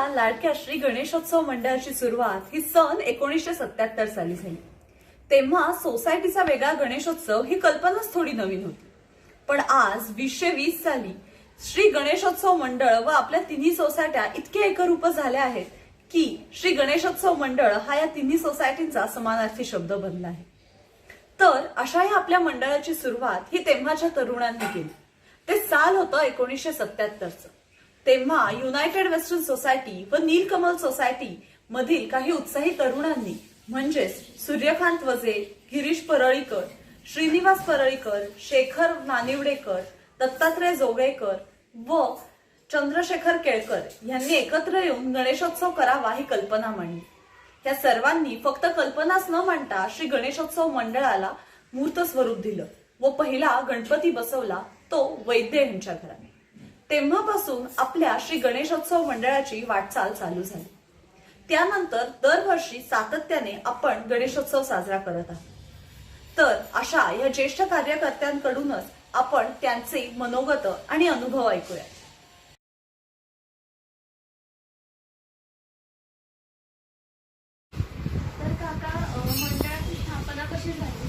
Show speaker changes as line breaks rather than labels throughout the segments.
लाडक्या श्री गणेशोत्सव मंडळाची सुरुवात ही सन 1977 साली झाली। तेव्हा सोसायटीचा वेगळा गणेशोत्सव ही कल्पनाच थोडी नवीन होती। पण आज 2020 साली श्री गणेशोत्सव मंडळ व आपल्या तिन्ही सोसायट्या इतके एकरूप झाल्या आहेत की श्री गणेशोत्सव मंडळ हा या तिन्ही सोसायटींचा समानार्थी शब्द बनला आहे। तर अशा या आपल्या मंडळाची सुरुवात ही तेव्हाच्या तरुणांनी केली। ते साल होतं 1977चं। तेव्हा युनायटेड वेस्टर्न सोसायटी व नीलकमल सोसायटी मधील काही उत्साही तरुणांनी म्हणजेच सूर्यकांत वजे, गिरीश परळीकर, श्रीनिवास परळीकर, शेखर नानिवडेकर, दत्तात्रय जोगळेकर व चंद्रशेखर केळकर यांनी एकत्र येऊन गणेशोत्सव करावा ही कल्पना मांडली। या सर्वांनी फक्त कल्पनाच न मांडता श्री गणेशोत्सव मंडळाला मूर्त स्वरूप दिलं व पहिला गणपती बसवला तो वैद्य यांच्या घरात। तेव्हापासून आपल्या श्री गणेशोत्सव मंडळाची वाटचाल चालू झाली। त्यानंतर दरवर्षी सातत्याने आपण गणेशोत्सव साजरा करत आहोत। तर अशा या ज्येष्ठ कार्यकर्त्यांकडूनच आपण त्यांचे मनोगत आणि अनुभव ऐकूया।
तर काका, मंडळाची स्थापना कशी झाली?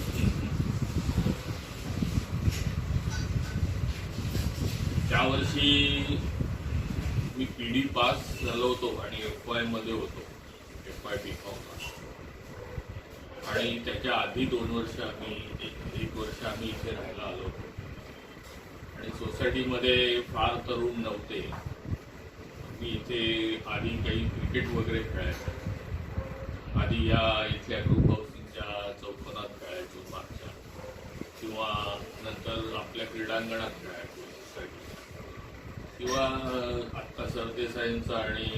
त्या वर्षी मी पीडी पास झालो होतो आणि FY मध्ये होतो, FY BCom आणि त्याच्या आधी 2 वर्ष आम्ही एक वर्ष आम्ही इथे राहायला आलो होतो आणि सोसायटीमध्ये फार तरुण नव्हते। मी इथे आधी काही क्रिकेट वगैरे खेळायचो। आधी या इथल्या ग्रुप हाऊसिंगच्या चौकोनात खेळायचो मागच्या, किंवा नंतर आपल्या क्रीडांगणात खेळायचो किंवा आत्ता सरदेसाईंचा आणि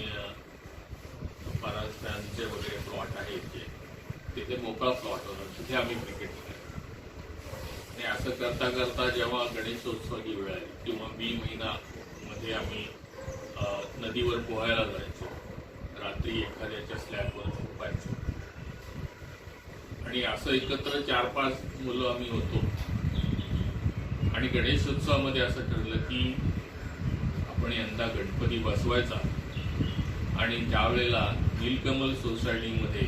परांजपे वगैरे प्लॉट आहे तिथे मोकळा प्लॉट होता, तिथे आम्ही क्रिकेट खेळायचो। आणि असं करता करता जेव्हा गणेशोत्सवाची वेळ आली किंवा मे महिना मध्ये आम्ही नदीवर पोहायला जायचो, रात्री एखाद्याच्या स्लॅबवर झोपायचो आणि असं एकत्र 4-5 मुलं आम्ही होतो। आणि गणेशोत्सवामध्ये असं ठरलं की आपण यंदा गणपती बसवायचा आणि त्यावेळेला नीलकमल सोसायटीमध्ये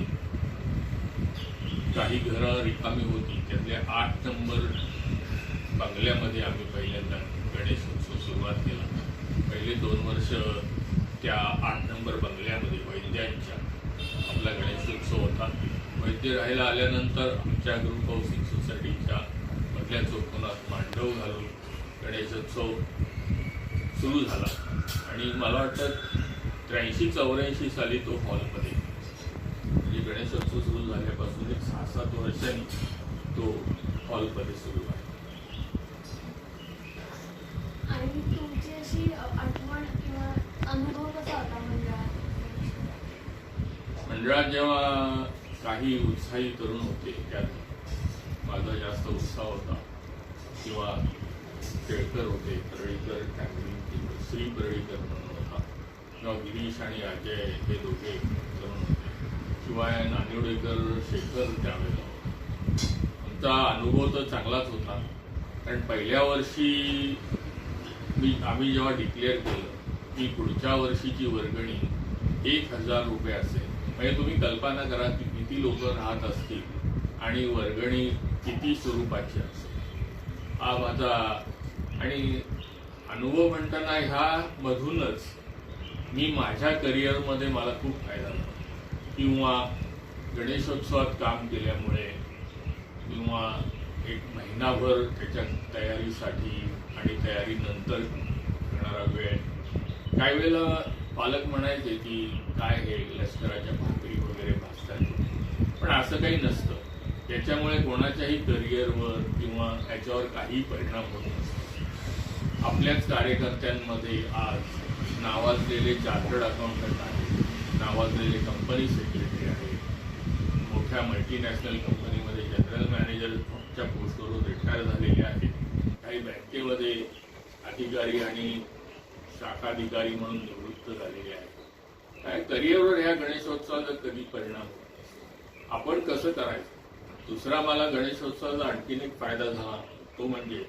काही घरं रिकामी होती, त्यातल्या 8 नंबर बंगल्यामध्ये आम्ही पहिल्यांदा गणेशोत्सव सुरुवात केला। पहिले 2 वर्ष त्या 8 नंबर बंगल्यामध्ये वैद्यांच्या आपला गणेशोत्सव होता। वैद्य राहायला आल्यानंतर आमच्या ग्रुप हाऊसिंग सोसायटीच्या मधल्या चौकोनात मांडव घालून गणेशोत्सव सुरू झाला आणि मला वाटतं 83-84 साली तो हॉलमध्ये, म्हणजे गणेशोत्सव सुरू झाल्यापासून एक 6-7 वर्षांनी तो हॉलमध्ये सुरू आहे।
आणि तुमची अशी आठवण किंवा अनुभव कसा होता
मंडळात? जेव्हा काही उत्साही तरुण होते त्यात माझा जास्त उत्साह होता, किंवा केळकर होते, परळीकर फॅमिली, श्री परळीकर म्हणून होता, किंवा गिरीश आणि अजय हे दोघे तरुण होते, शिवाय नानिवडेकर, शेखर त्यावेळेला होता। आमचा अनुभव तर चांगलाच होता, कारण पहिल्या वर्षी आम्ही जेव्हा डिक्लेअर केलं की पुढच्या वर्षीची वर्गणी 1000 रुपये असेल, म्हणजे तुम्ही कल्पना करा की किती लोक राहत असतील आणि वर्गणी किती स्वरूपाची असेल। हा माझा आणि अनुभव म्हणताना ह्या मधूनच मी माझ्या करिअरमध्ये मला खूप फायदा झाला, किंवा गणेशोत्सवात काम केल्यामुळे, किंवा एक महिनाभर त्याच्या तयारीसाठी आणि तयारीनंतर करणारा वेळ। काही वेळेला पालक म्हणायचे की काय हे लष्कराच्या भाकरी वगैरे भासतात, पण असं काही नसतं। त्याच्यामुळे कोणाच्याही करिअरवर किंवा याच्यावर काही परिणाम होत नसतो। आपल्याच कार्यकर्त्यांमध्ये आज नावाजलेले चार्टर्ड अकाउंटंट आहेत, नावाजलेले कंपनी सेक्रेटरी आहेत, मोठ्या मल्टीनॅशनल कंपनीमध्ये जनरल मॅनेजरच्या पोस्टवरून रिटायर झालेले आहेत, काही बँकेमध्ये अधिकारी आणि शाखाधिकारी म्हणून निवृत्त झालेले आहेत। काय करिअरवर ह्या गणेशोत्सवाचा कधी परिणाम होत? आपण कसं करायचं? दुसरा मला गणेशोत्सवाचा आणखीन एक फायदा झाला, तो म्हणजे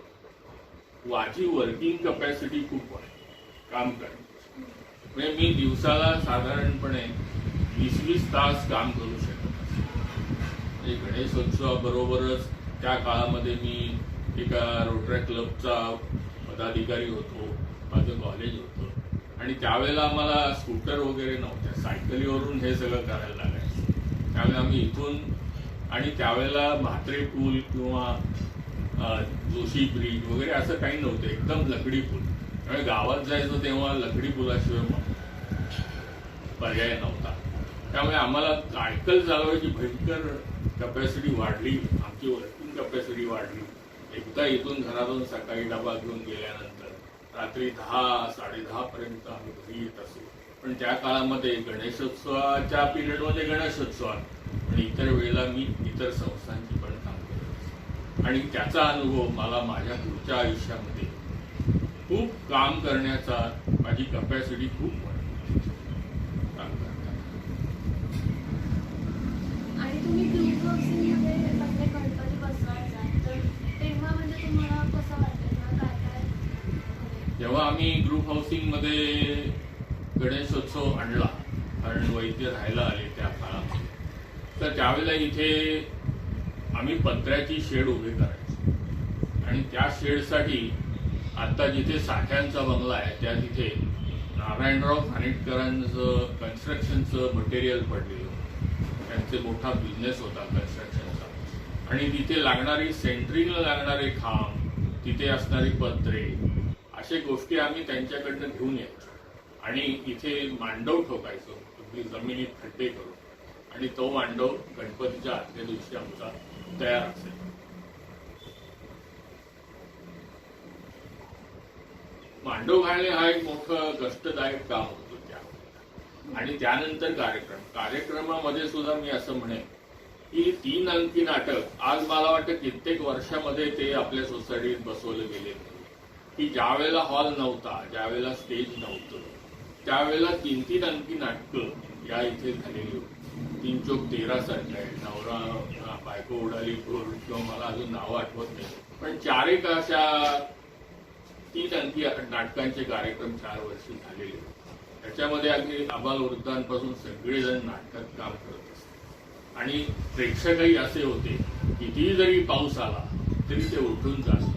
माझी वर्किंग कपॅसिटी खूप आहे काम करण्याची। म्हणजे मी दिवसाला साधारणपणे 20-20 तास काम करू शकत असे. म्हणजे गणेशोत्सवाबरोबरच त्या काळामध्ये मी एका रोटरी क्लबचा पदाधिकारी होतो, माझं कॉलेज होतं आणि त्यावेळेला आम्हाला स्कूटर वगैरे नव्हत्या, सायकलीवरून हे सगळं करायला लागायचं. त्यावेळेला आम्ही इथून आणि त्यावेळेला म्हात्रे पूल किंवा जोशी ब्रिज वगैरे असं काही नव्हतं, एकदम लकडी पूल. त्यामुळे गावात जायचं तेव्हा लकडी पुलाशिवाय पर्याय नव्हता. त्यामुळे आम्हाला सायकल चालवायची भयंकर कपॅसिटी वाढली, आमची वर्किंग कपॅसिटी वाढली. एकदा इथून घरातून सकाळी डबा घेऊन गेल्यानंतर रात्री 10-10:30 पर्यंत आम्ही घरी येत असू. पण त्या काळामध्ये गणेशोत्सवाच्या पिरियडमध्ये गणेशोत्सवात आणि इतर वेळेला मी इतर संस्थांची पण काम करत आणि त्याचा अनुभव मला माझ्या पुढच्या आयुष्यामध्ये खूप काम करण्याचा, माझी कपॅसिटी खूप वाढली काम करताना.
आणि तुम्ही ग्रुप हाऊसिंगमध्ये आपले गणपती बसवायचा तर तेव्हा म्हणजे तुम्हाला कसं वाटतं किंवा काय काय?
जेव्हा आम्ही ग्रुप हाऊसिंगमध्ये गणेशोत्सव आणला, कारण वैद्य राहायला आले त्या काळामध्ये, तर त्यावेळेला इथे आम्ही पत्र्याची शेड उभी करायचो आणि त्या शेडसाठी आता जिथे साठ्यांचा बंगला आहे त्या तिथे नारायणराव खानिटकरांचं कन्स्ट्रक्शनचं मटेरियल पडलेलं होतं. त्यांचे मोठा बिझनेस होता कन्स्ट्रक्शनचा आणि तिथे लागणारी सेंट्रिंगला लागणारे खांब, तिथे असणारी पत्रे, अशा गोष्टी आम्ही त्यांच्याकडनं घेऊन यायचो आणि इथे मांडव ठोकायचो, जमिनीत खड्डे करून, आणि तो मांडव गणपतीच्या आदल्या दिवशी आमचा तयार असेल. मांडव घालणे हा एक मोठं कष्टदायक काम होतं त्यावेळेला. आणि त्यानंतर कार्यक्रमामध्ये सुद्धा मी असं म्हणेन की 3 अंकी नाटक आज मला वाटतं कित्येक वर्षामध्ये ते आपल्या सोसायटीत बसवलं गेले की ज्या वेळेला हॉल नव्हता, ज्या वेळेला स्टेज नव्हतं, त्यावेळेला 3-3 अंकी नाटकं या इथे झालेली होती. 3 चोक 13 सारखं आहे, नवरा बायको उडाली किंवा मला अजून नावं आठवत नाही, पण 4 एक अशा 3 अंकी नाटकांचे कार्यक्रम 4 वर्षी झालेले होते. त्याच्यामध्ये अगदी आबालवृद्धांपासून सगळेजण नाटकात काम करत असतात आणि प्रेक्षकही असे होते, कितीही जरी पाऊस आला तरी ते उठून जात.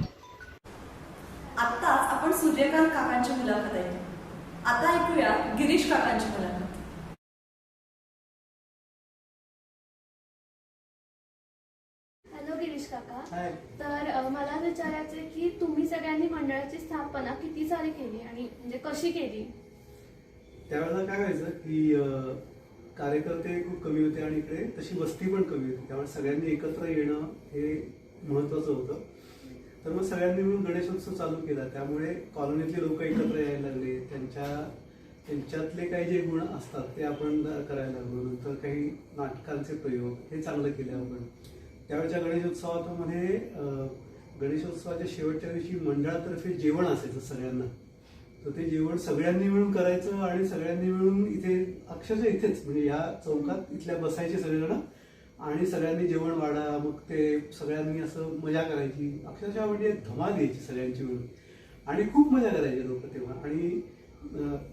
आत्ताच आपण सूर्यकांत काकांची मुलाखत ऐकली. आता ऐकूया गिरीश काकांची मुलाखत.
हॅलो गिरीश काका.
हाय.
तर मला विचारायचं आहे की तुम्ही सगळ्यांनी मंडळाची स्थापना किती साली केली आणि म्हणजे कशी केली?
त्यावेळेला काय व्हायचं की कार्यकर्ते खूप कमी होते आणि इकडे तशी वस्ती पण कमी होती, त्यामुळे सगळ्यांनी एकत्र येणं हे महत्वाचं होतं. तर मग सगळ्यांनी मिळून गणेशोत्सव चालू केला. त्यामुळे कॉलनीतले लोक एकत्र यायला लागले, त्यांच्यातले काही जे गुण असतात ते आपण करायला लागलो. नंतर काही नाटकांचे प्रयोग हे चांगलं केले आपण. त्यावेळेच्या गणेशोत्सवामध्ये गणेशोत्सवाच्या शेवटच्या दिवशी मंडळातर्फे जेवण असायचं सगळ्यांना. तर ते जेवण सगळ्यांनी मिळून करायचं आणि सगळ्यांनी मिळून इथे अक्षरशः इथेच म्हणजे या चौकात इथल्या बसायचे सगळेजण आणि सगळ्यांनी जेवण वाढा, मग ते सगळ्यांनी असं मजा करायची. अक्षरशः म्हणजे धमाल घ्यायची सगळ्यांची मिळून आणि खूप मजा करायची लोक तेव्हा. आणि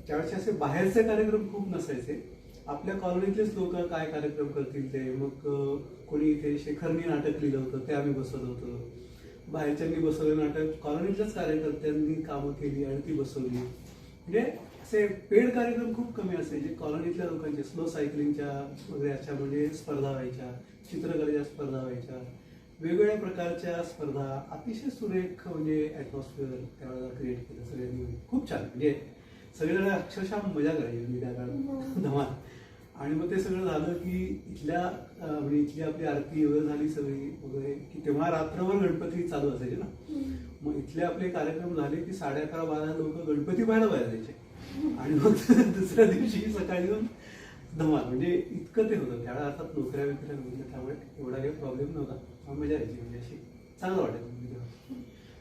त्यावेळेस असे बाहेरचे कार्यक्रम खूप नसायचे, आपल्या कॉलनीतलेच लोक काय कार्यक्रम करतील ते. मग कोणी इथे शेखरनी नाटक लिहिलं होतं ते आम्ही बसवलं होतं, बाहेरच्यांनी बसवलं नाटक, कॉलनीतल्याच कार्यकर्त्यांनी कामं केली आणि ती बसवली. म्हणजे असे पेड कार्यक्रम खूप कमी असायचे. कॉलनीतल्या लोकांचे स्लो सायकलिंगच्या वगैरे अशा म्हणजे स्पर्धा व्हायच्या, चित्रकलेच्या स्पर्धा व्हायच्या, वेगवेगळ्या प्रकारच्या स्पर्धा. अतिशय सुरेख म्हणजे ॲटमॉस्फिअर त्यावेळेला क्रिएट केलं सगळ्यांनी. खूप छान म्हणजे सगळेजण अक्षरशः मजा करायची म्हणजे त्या काळात धमाल. आणि मग ते सगळं झालं की इथल्या म्हणजे इथली आपली आरती वगैरे झाली सगळी वगैरे की तेव्हा रात्रभर गणपती चालू असायचे ना. मग इथले आपले कार्यक्रम झाले की 11:30-12 लोक गणपती पाहायला बाहेर जायचे आणि मग दुसऱ्या दिवशी सकाळी येऊन धमाल. म्हणजे इतकं ते होतं त्यावेळेला. अर्थात नोकऱ्या वगैरे नव्हत्या त्यामुळे एवढा काही प्रॉब्लेम नव्हता, मजा यायची म्हणजे अशी चांगलं वाटायचं.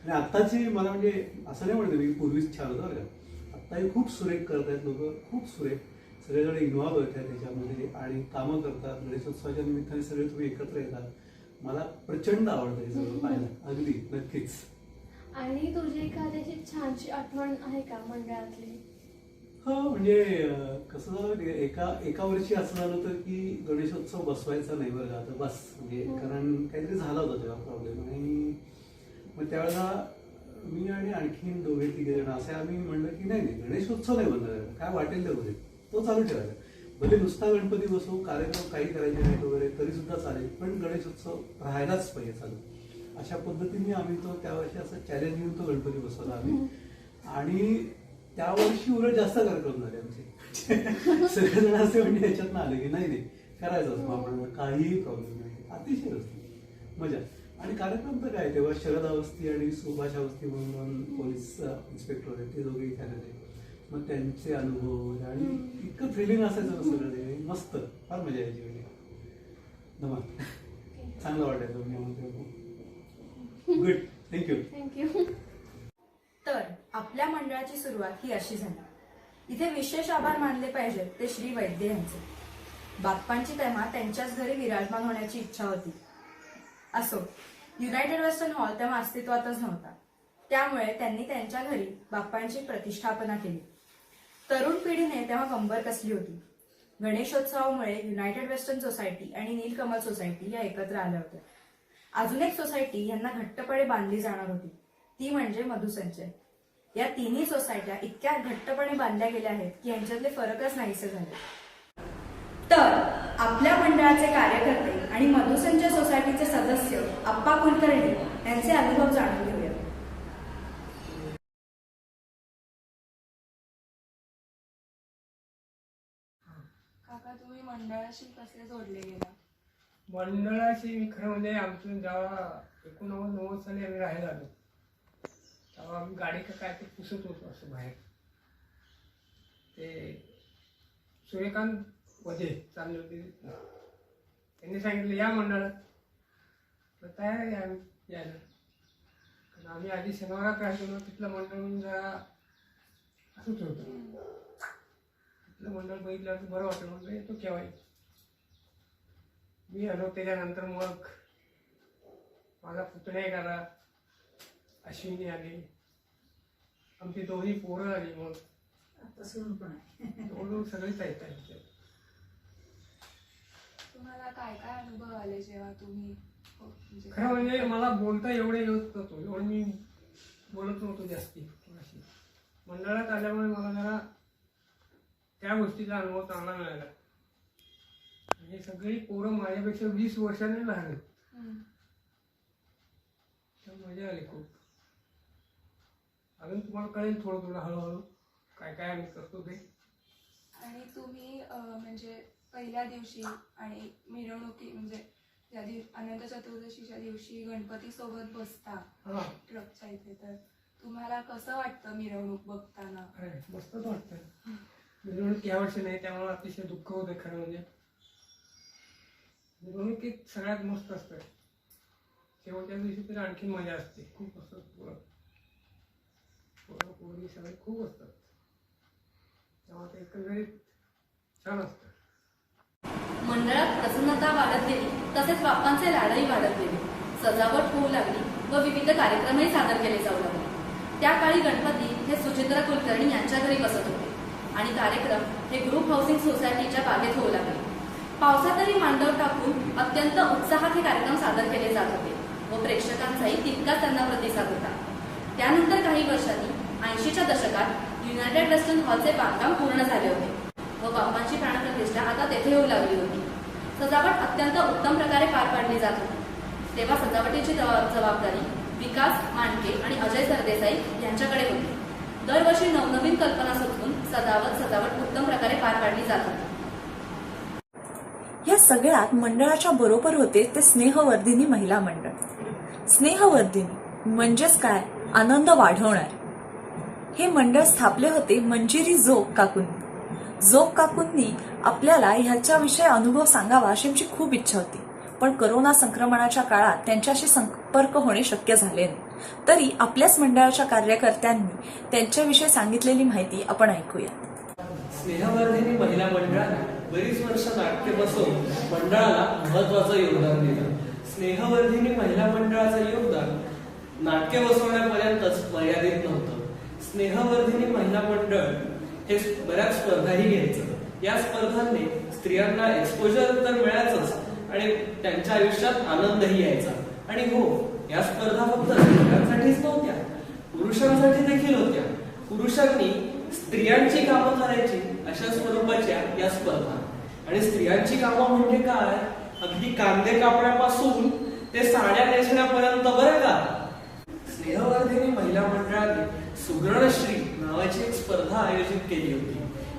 आणि आत्ताची मला म्हणजे असं नाही म्हणते मी पूर्वीच छान होतं बरं का, आत्ताही खूप सुरेख करतायत लोक, खूप सुरेख सगळेजण इन्व्हॉल्व होतात त्याच्यामध्ये आणि कामं करतात. गणेशोत्सवाच्या निमित्ताने सगळे तुम्ही एकत्र येतात. मला प्रचंड आवडतं हे सगळं पाहायला. अगदी नक्कीच.
आणि तुझी एखाद्याची छानशी आठवण आहे का मंडळातली?
हो म्हणजे कसं झालं माहिती का, एका वर्षी असं झालं होतं की गणेशोत्सव बसवायचा नाही बरं का, आता बस म्हणजे कारण काहीतरी झाला होता तेव्हा प्रॉब्लेम. आणि मग त्यावेळेला मी आणि आणखीन 2-3 जण असे आम्ही म्हणलं की नाही गणेशोत्सव नाही बंद करायचा, काय वाटेल ते होते तो चालू ठेवायचा. भले नुसता गणपती बसवू, कार्यक्रम काही करायचे नाहीत वगैरे तरी सुद्धा चालेल, पण गणेशोत्सव राहायलाच पाहिजे चालू. अशा पद्धतीने आम्ही तो त्यावर्षी असं चॅलेंज घेऊन तो गणपती बसवला आम्ही. आणि त्यावर्षी उलट जास्त कार्यक्रम झाले आमचे. सगळेजण असे म्हणजे याच्यातनं आले की नाही करायचंच मग आपण, काहीही प्रॉब्लेम नाही, अतिशय असते मजा. आणि कार्यक्रम तर काय, तेव्हा शरद अवस्थी आणि सुभाष अवस्थी म्हणून पोलीस इन्स्पेक्टर होते, ते दोघे इथे आले. मग त्यांचे अनुभव आणि इतकं थ्रिलिंग असायचं ना सगळं ते, मस्त फार मजा यायची. म्हणजे धमाल, चांगलं वाटायचं म्हणजे. Good, thank you.
थँक्यू.
तर आपल्या मंडळाची सुरुवात ही अशी झाली. इथे विशेष आभार मानले पाहिजेत ते श्री वैद्य यांचे. बाप्पांची तेव्हा त्यांच्याच घरी विराजमान होण्याची इच्छा होती. असो, युनायटेड वेस्टर्न हॉल तेव्हा अस्तित्वातच नव्हता, त्यामुळे त्यांनी त्यांच्या घरी बाप्पांची प्रतिष्ठापना केली. तरुण पिढीने तेव्हा कंबर कसली होती. गणेशोत्सवामुळे युनायटेड वेस्टर्न सोसायटी आणि नीलकमल सोसायटी या एकत्र आल्या होत्या. अजून एक सोसायटी यांना घट्टपणे बांधली जाणार होती, ती म्हणजे मधुसंचय. या तिन्ही सोसायट्या इतक्या घट्टपणे बांधल्या गेल्या आहेत की यांच्यातले फरकच नाहीसे झाले. तर आपल्या मंडळाचे कार्यकर्ते आणि मधुसंचय सोसायटीचे सदस्य आप्पा कुलकर्णी यांचे अनुभव जाणून घेऊया.
काका, तुम्ही मंडळाशी कसे जोडले गेला?
मंडळाशी मी खरं म्हणजे आमचं जेव्हा 89-90 साली आम्ही राहायला आलो तेव्हा आम्ही गाडी काय ते पुसत होतो असं बाहेर. ते सूर्यकांत वधे चालले होते, त्यांनी सांगितलं या मंडळात, तर तयार आहे आम्ही यायला. कारण आम्ही आधी शनिवारात राहायचो ना, तिथलं मंडळ म्हणून जरा असंच होतं. तिथलं मंडळ बघितलं बरं वाटलं, म्हणलं येतो केव्हाही. मी आलो. त्याच्यानंतर मग माझा पुतण्या एक आला, अश्विनी आली, आमची दोन्ही पोरं आली. मग जवळजवळ सगळीच आहेत.
तुम्हाला काय काय अनुभव आले जेव्हा तुम्ही म्हणजे
खरं म्हणजे मला बोलता एवढं येत नव्हतं, एवढं मी बोलत नव्हतो जास्ती कोणाशी. मंडळात आल्यामुळे मला जरा त्या गोष्टीचा अनुभव चांगला मिळाला. म्हणजे सगळी पोरं माझ्यापेक्षा 20 वर्षांनी लहान आहेत. मजा आली खूप. अजून तुम्हाला कळेल थोडं थोडं हळूहळू काय काय आम्ही करतो ते.
आणि तुम्ही म्हणजे पहिल्या दिवशी आणि मिरवणुकी म्हणजे ज्या अनंत चतुर्दशीच्या दिवशी गणपती सोबत बसता ट्रकच्या इथे, तर तुम्हाला कसं वाटतं मिरवणूक बघताना?
मस्तच वाटतं. मिरवणूक यावर्षी नाही, त्यामुळे अतिशय दुःख होतं खरं म्हणजे. मिरवणुकीत सगळ्यात मस्त असतं, शेवटच्या दिवशी तर आणखी मजा असते. खूप असतात पोरं पोरी सगळे खूप असतात, त्यामुळे एकंदरीत छान असतं.
मंडळात प्रसन्नता वाढत गेली, तसेच बाप्पांचे लाडही वाढत गेले. सजावट होऊ लागली व विविध कार्यक्रमही सादर केले जाऊ लागले. त्या काळी गणपती हे सुचित्रा कुलकर्णी यांच्या घरी बसत होते आणि कार्यक्रम हे ग्रुप हाऊसिंग सोसायटीच्या बागेत होऊ लागले. पावसातही मांडव टाकून अत्यंत उत्साहात हे कार्यक्रम सादर केले जात होते व प्रेक्षकांचाही तितकाच त्यांना प्रतिसाद होता. त्यानंतर काही वर्षांनी 80च्या दशकात युनायटेड वेस्टर्न हॉलचे बांधकाम पूर्ण झाले होते व बाप्पांची प्राणप्रतिष्ठा आता तेथे होऊ लागली होती. सजावट अत्यंत उत्तम प्रकारे पार पाडली जात होती. तेव्हा सजावटीची जबाबदारी विकास मांडके आणि अजय सरदेसाई यांच्याकडे होती. दरवर्षी नवनवीन कल्पना सुचवून सजावट उत्तम प्रकारे पार पाडली जात होती.
या सगळ्यात मंडळाच्या बरोबर होते ते स्नेहवर्धिनी महिला मंडळ. स्नेहवर्धिनी म्हणजेच काय, आनंद वाढवणार. हे मंडळ स्थापले होते मंजिरी जोग काकूंनी. जोग काकूंनी आपल्याला ह्याच्याविषयी अनुभव सांगावा अशी आमची खूप इच्छा होती, पण कोरोना संक्रमणाच्या काळात त्यांच्याशी संपर्क होणे शक्य झाले नाही. तरी आपल्याच मंडळाच्या कार्यकर्त्यांनी त्यांच्याविषयी सांगितलेली माहिती आपण ऐकूया.
स्नेहवर्धिनी महिला मंडळाने बरीच वर्ष नाट्य बसवून मंडळाला महत्वाचं योगदान दिलं. स्नेहवर्धिनी महिला मंडळाचं योगदान नाट्य बसवण्यापर्यंतच मर्यादित नव्हतं. स्नेहवर्धिनी महिला मंडळ हे बऱ्याच स्पर्धाही घ्यायचं. या स्पर्धांनी स्त्रियांना एक्सपोजर तर मिळायचंच आणि त्यांच्या आयुष्यात आनंदही यायचा. आणि हो, या स्पर्धा फक्त स्त्रियांसाठीच नव्हत्या, पुरुषांसाठी देखील होत्या. पुरुषांनी स्त्रियांची कामं करायची अशा स्वरूपाच्या या स्पर्धा. आणि स्त्रियांची कामं म्हणजे काय, अगदी कांदे कापण्यापासून ते साड्या नेसण्यापर्यंत, बरं का. स्नेहवर्धिनी महिला मंडळाने सुवर्णश्री नावाची एक स्पर्धा आयोजित केली होती.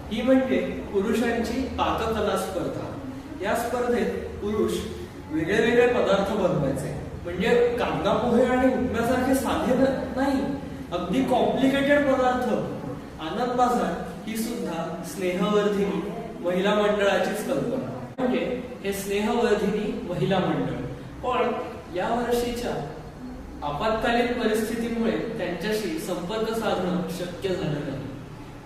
ही म्हणजे पुरुषांची पाककला स्पर्धा. या स्पर्धेत पुरुष वेगळे वेगळे पदार्थ बनवायचे. म्हणजे कांदा पोहे आणि उपम्यासारखे साधे नाही, अगदी कॉम्प्लिकेटेड पदार्थ. आनंद बाजार ही सुद्धा स्नेहवर्धिनी महिला मंडळाचीच कल्पना. म्हणजे हे स्नेहवर्धिनी महिला मंडळ. पण या वर्षीच्या आपत्कालीन परिस्थितीमुळे त्यांच्याशी संपर्क साधणं शक्य झालं नाही.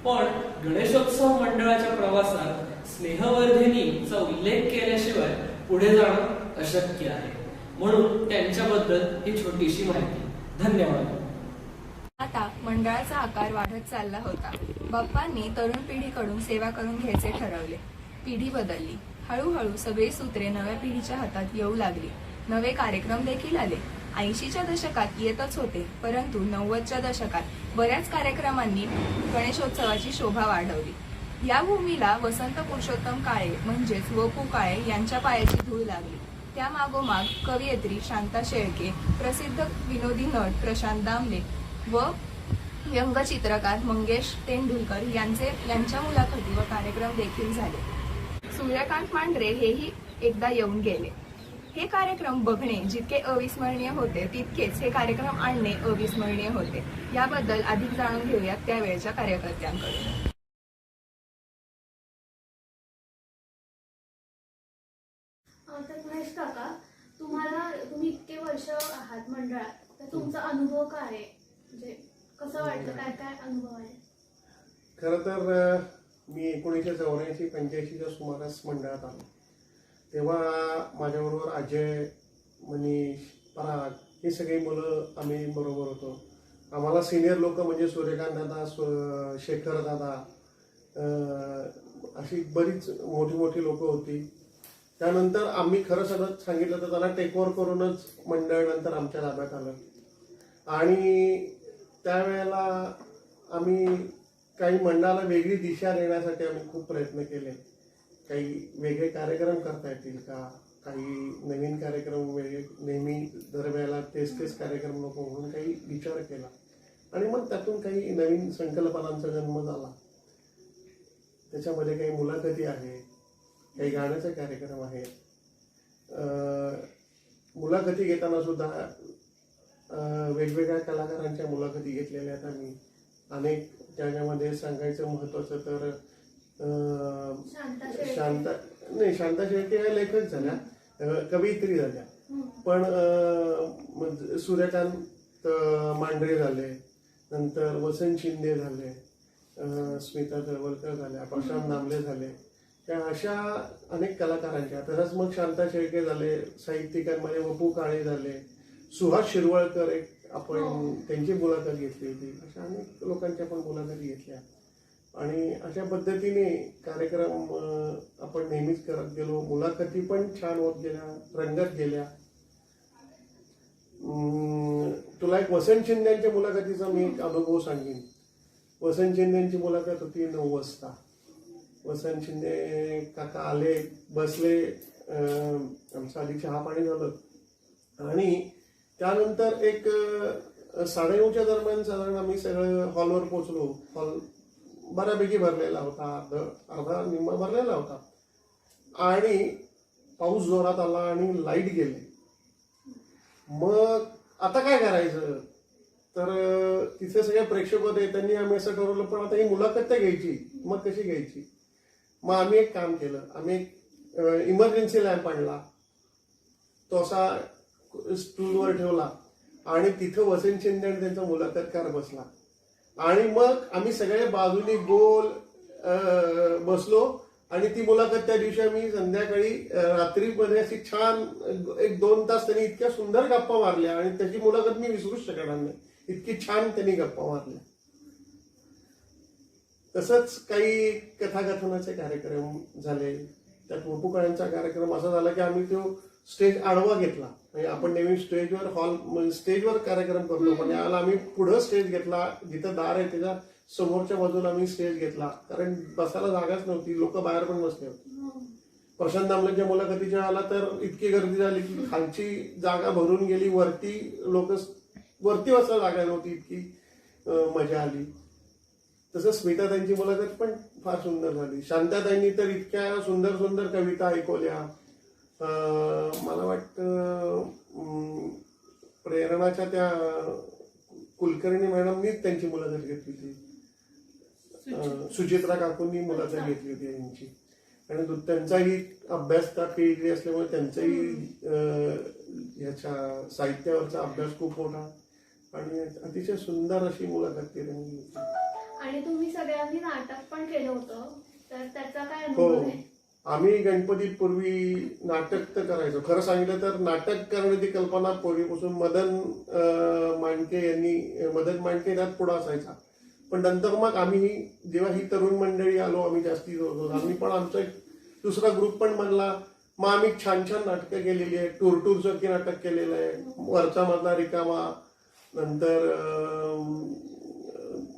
पण गणेशोत्सव मंडळाच्या प्रवासात स्नेहवर्धिनीचा उल्लेख केल्याशिवाय पुढे जाणं अशक्य आहे. म्हणून त्यांच्याबद्दल ही छोटीशी माहिती. धन्यवाद.
आता मंडळाचा आकार वाढत चालला होता. बाप्पांनी तरुण पिढीकडून सेवा करून घ्यायचे ठरवले. पिढी बदलली. हळूहळू सगळी सूत्रे नव्या पिढीच्या हातात येऊ लागली. नवे कार्यक्रम देखील आले. 80च्या दशकात येतच होते, परंतु 90च्या दशकात बऱ्याच कार्यक्रमांनी गणेशोत्सवाची शोभा वाढवली. या भूमीला वसंत पुरुषोत्तम काळे म्हणजेच वपू काळे यांच्या पायाची धूळ लागली. त्या मागोमाग कवयित्री शांता शेळके, प्रसिद्ध विनोदी नट प्रशांत दामले व व्यंगचित्रकार मंगेश तेंडुलकर यांच्या मुलाखती व कार्यक्रम देखील झाले. सूर्यकांत मांढरे हेही एकदा येऊन गेले. हे कार्यक्रम बघणे जितके अविस्मरणीय होते, तितकेच हे कार्यक्रम आणणे अविस्मरणीय होते. याबद्दल अधिक जाणून घेऊयात त्यावेळच्या कार्यकर्त्यांकडून.
तर महेश काका, तुम्ही इतके वर्ष आहात मंडळात, तर तुमचा अनुभव काय आहे? म्हणजे कसं वाटतं, काय काय अनुभव आहे?
खरं तर मी 1984-85च्या सुमारास मंडळात आलो. तेव्हा माझ्याबरोबर अजय, मनीष, पराग ही सगळी मुलं आम्ही बरोबर होतो. आम्हाला सिनियर लोक म्हणजे सूर्यकांत दादा, शेखर दादा, अशी बरीच मोठी मोठी लोक होती. त्यानंतर आम्ही खरं सगळं सांगितलं तर त्यांना टेक ओव्हर करूनच मंडळ नंतर आमच्या ताब्यात आलं. आणि त्यावेळेला आम्ही काही मंडळाला वेगळी दिशा देण्यासाठी आम्ही खूप प्रयत्न केले. काही वेगळे कार्यक्रम करता येतील का, काही नवीन कार्यक्रम वेगळे, नेहमी दरवेळेला तेच कार्यक्रम नको म्हणून काही विचार केला. आणि मग त्यातून काही नवीन संकल्पनांचा जन्म झाला. त्याच्यामध्ये काही मुलाखती आहे, काही गाण्याचे कार्यक्रम आहे. मुलाखती घेताना सुद्धा वेगवेगळ्या कलाकारांच्या मुलाखती घेतलेल्या आहेत आम्ही. अनेक त्याच्यामध्ये सांगायचं महत्वाचं तर शांता शेळके या लेखक झाल्या, कवयित्री झाल्या. पण सूर्यकांत मांढरे झाले, नंतर वसंत शिंदे झाले, स्मिता तळवलकर झाल्या, प्रशांत दामले झाले. त्या अशा अनेक कलाकारांच्या. तसंच मग शांता शेळके झाले, साहित्यिकांमध्ये वपू काळे झाले, सुहास शिरवळकर एक आपण त्यांची मुलाखत घेतली होती. अशा अनेक लोकांच्या पण मुलाखती घेतल्या. आणि अशा पद्धतीने कार्यक्रम आपण नेहमीच करत गेलो. मुलाखती पण छान होत गेल्या, रंगत गेल्या. तुला एक वसंत शिंदेच्या मुलाखतीचा मी एक अनुभव सांगेन. वसंत शिंदेची मुलाखत होती 9 वाजता. वसंत शिंदे काका आले, बसले, आमचं आधी चहा पाणी झालं. आणि त्यानंतर एक 9:30च्या दरम्यान साधारण आम्ही सगळं हॉलवर पोचलो. हॉल बऱ्यापैकी भरलेला होता, अर्धा निम्मा भरलेला होता. आणि पाऊस जोरात आला आणि लाईट गेले. मग आता काय करायचं, तर तिथे सगळे प्रेक्षक होते. त्यांनी आम्ही असं ठरवलं, पण आता ही मुलाखत तर घ्यायची, मग कशी घ्यायची. मग आम्ही एक काम केलं. आम्ही एक इमर्जन्सी लॅम्प आणला, तो असा स्टूलवर ठेवला आणि तिथं वसंत शिंदे आणि त्यांचा मुलाखतकार बसला. आणि मग आम्ही सगळे बाजूनी गोल बसलो. आणि ती मुलाखत त्या दिवशी आम्ही संध्याकाळी रात्रीमध्ये अशी छान 1-2 तास त्यांनी इतक्या सुंदर गप्पा मारल्या. आणि त्याची मुलाखत मी विसरूच शकणार नाही, इतकी छान त्यांनी गप्पा मारल्या. तसंच काही कथाकथनाचे कार्यक्रम झाले. त्यात वपुकळ्यांचा कार्यक्रम असा झाला की आम्ही तो स्टेज आडवा घेतला. म्हणजे आपण नेहमी स्टेजवर कार्यक्रम करतो, पण यावेळेला आम्ही पुढं स्टेज घेतला. जिथं दार आहे त्याच्या समोरच्या बाजूला आम्ही स्टेज घेतला, कारण बसायला जागाच नव्हती, लोक बाहेर पण बसले होते. प्रशांत दामलेच्या मुलाखतीच्या आला तर इतकी गर्दी झाली की खालची जागा भरून गेली, वरती बसायला जागा नव्हती, इतकी मजा आली. तसंच स्मिताताईंची मुलाखत पण फार सुंदर झाली. शांताताईंनी तर इतक्या सुंदर सुंदर कविता ऐकवल्या. मला वाटतं प्रेरणाच्या त्या कुलकर्णी मॅडमनीच त्यांची मुलाखत घेतली होती. सुचित्रा काकूंनी मुलाखत घेतली होती यांची. आणि त्यांचाही अभ्यास त्या PhD असल्यामुळे त्यांचाही ह्याच्या साहित्यावरचा अभ्यास खूप मोठा आणि अतिशय सुंदर अशी मुलाखत केली होती.
आणि तुम्ही सगळ्यांनी नाटक पण केलं होतं, तर त्याचा काय
हो,
अनुभव आहे?
आम्ही गणपतीपूर्वी नाटक तर करायचो. खरं सांगितलं तर नाटक करण्याची कल्पना पूर्वीपासून मदन मांडके त्यात पुढे असायचा. पण नंतर मग आम्ही जेव्हा ही तरुण मंडळी आलो, आम्ही जास्ती आम्ही पण आमचा एक दुसरा ग्रुप पण बनला. मग आम्ही छान छान नाटकं केलेली आहे. टूर सारखी नाटक केलेलं आहे. वरचा मधला रिकामा,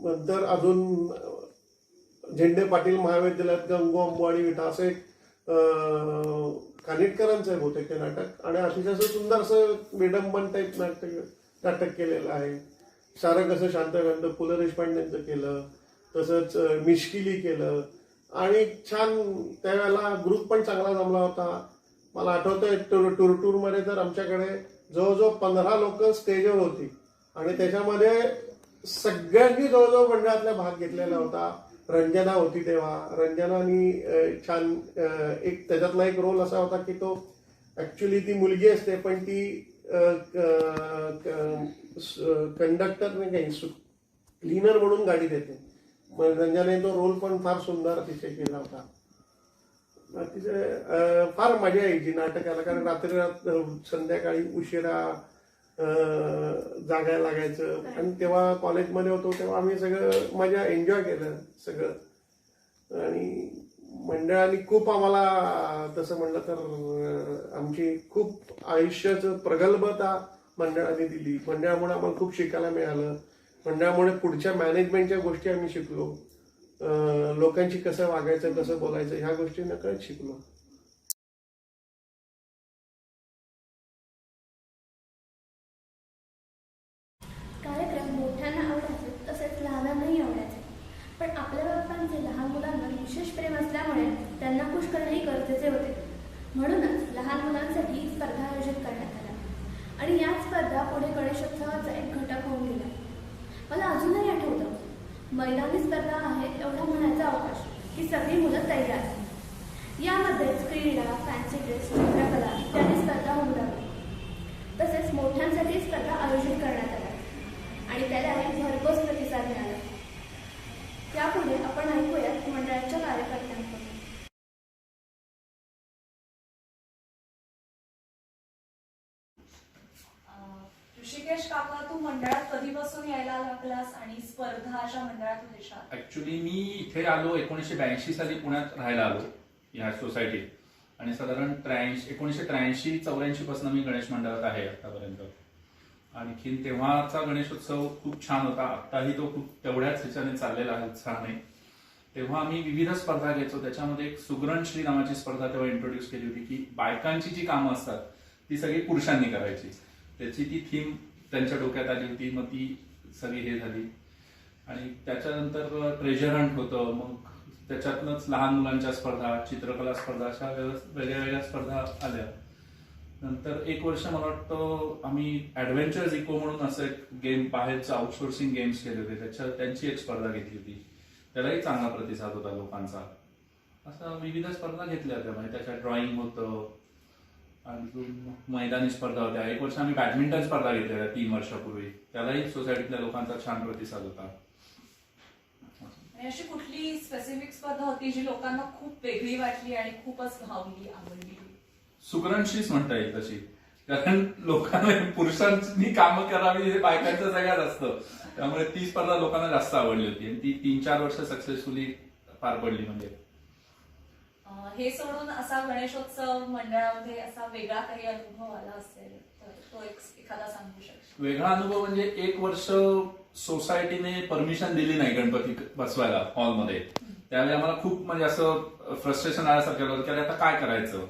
नंतर अजून झेंडे पाटील महाविद्यालयात गंगो अंबवाडी विठा असं एक कानिटकरांचं आहे बहुतेक ते नाटक. आणि अतिशय असं सुंदर असं विडंबन टाईप नाटक केलेलं आहे. सारं कसं शांतकांत पु ल देशपांडेंचं केलं, तसंच मिश्किली केलं. आणि छान त्यावेळेला ग्रुप पण चांगला जमला होता. मला आठवतंय टूरमध्ये तर आमच्याकडे जवळजवळ 15 लोक स्टेजवर होती आणि त्याच्यामध्ये सगळ्यांनी जवळजवळ मंडळातला भाग घेतलेला होता. रंजना होती तेव्हा. रंजनानी छान एक त्याच्यातला एक रोल असा होता की तो ऍक्च्युली ती मुलगी असते पण ती कंडक्टर नाही काही क्लीनर म्हणून गाडी देते. मग रंजनाने तो रोल पण फार सुंदर अतिशय केला होता. अतिशय फार मजा यायची नाटकाला, कारण रात्री संध्याकाळी उशिरा जागायला लागायचं. आणि तेव्हा कॉलेजमध्ये होतो तेव्हा आम्ही सगळं मजा एन्जॉय केलं सगळं. आणि मंडळाने खूप आम्हाला तसं म्हणलं तर आमची खूप आयुष्याचं प्रगल्भता मंडळाने दिली. मंडळामुळे आम्हाला खूप शिकायला मिळालं. मंडळामुळे पुढच्या मॅनेजमेंटच्या गोष्टी आम्ही शिकलो. लोकांशी कसं वागायचं, कसं बोलायचं, ह्या गोष्टी नकळत शिकलो.
कार्यक्रम मोठ्यांना आवडायचे तसेच लहानांनाही आवडायचे. पण आपल्या बापांचे लहान मुलांना विशेष प्रेम असल्यामुळे त्यांना खुश करणेही गरजेचे होते. म्हणूनच लहान मुलांसाठी स्पर्धा आयोजित करण्यात आल्या आणि या स्पर्धा पुढे गणेशोत्सवाचा एक घटक होऊन गेला. मला अजूनही आठवतं, मैदानी स्पर्धा आहे एवढा म्हणायचा अवकाश की सगळी मुलं तयार. यामध्येच क्रीडा, फॅन्सी ड्रेस, चित्रकला इत्यादी स्पर्धा होऊ लागल्या. तसेच मोठ्यांसाठी स्पर्धा आयोजित करण्यात आल्या आणि त्यालाही भरघोस प्रतिसाद मिळाला. त्यापुढे आपण ऐकूयात मंडळाच्या कार्यकर्त्यांकडून.
ऋषिकेश काका, तू मंडळात कधीपासून यायला लागलास आणि स्पर्धा अशा मंडळात देशात?
ऍक्च्युली मी इथे आलो 1982 साली पुण्यात राहायला आलो या सोसायटीत. आणि साधारण 1983-84 पासून मी गणेश मंडळात आहे आतापर्यंत. आणखीन तेव्हाचा गणेशोत्सव खूप छान होता. आत्ताही तो खूप तेवढ्याच ह्याच्याने चाललेला आहे, उत्साहाने. तेव्हा आम्ही विविध स्पर्धा घ्यायचो. त्याच्यामध्ये एक सुग्रणश्री नावाची स्पर्धा तेव्हा इंट्रोड्यूस केली होती की बायकांची जी कामं असतात ती सगळी पुरुषांनी करायची. त्याची ती थीम त्यांच्या डोक्यात आली होती. मग ती सगळी हे झाली. आणि त्याच्यानंतर ट्रेजर हंट होतं. मग त्याच्यातनंच लहान मुलांच्या स्पर्धा, चित्रकला स्पर्धा, अशा वेगळ्या वेगळ्या स्पर्धा आल्या. नंतर एक वर्ष मला वाटतं आम्ही ऍडव्हेंचर्स इको म्हणून असं एक गेम, बाहेरचं आउटसोर्सिंग गेम्स केले होते. त्यांची एक स्पर्धा घेतली होती. त्यालाही चांगला प्रतिसाद होता लोकांचा. असं विविध स्पर्धा घेतल्या होत्या. म्हणजे त्याच्यात ड्रॉइंग होतं, अजून मैदानी स्पर्धा होत्या. एक वर्ष आम्ही बॅडमिंटन स्पर्धा घेतल्या 3 वर्षापूर्वी. त्यालाही सोसायटीतल्या लोकांचा छान प्रतिसाद होता.
आणि अशी कुठली स्पेसिफिक स्पर्धा होती जी लोकांना खूप वेगळी वाटली आणि खूपच भावली, आवडली?
सुग्रणश्रीच म्हणता येईल तशी. कारण लोकांना पुरुषांनी कामं करावी हे बायकांचं सगळ्यात असतं. त्यामुळे ती स्पर्धा लोकांना जास्त आवडली होती आणि ती 3-4 वर्ष सक्सेसफुली पार पडली. म्हणजे
हे सोडून असा गणेशोत्सव मंडळामध्ये असा वेगळा काही अनुभव आला असेल तर तो एखादा सांगू शकतो?
वेगळा अनुभव म्हणजे 1 वर्ष सोसायटीने परमिशन दिली नाही गणपती बसवायला हॉलमध्ये. त्यावेळी आम्हाला खूप म्हणजे असं फ्रस्ट्रेशन आल्यासारखं होतं की आता काय करायचं,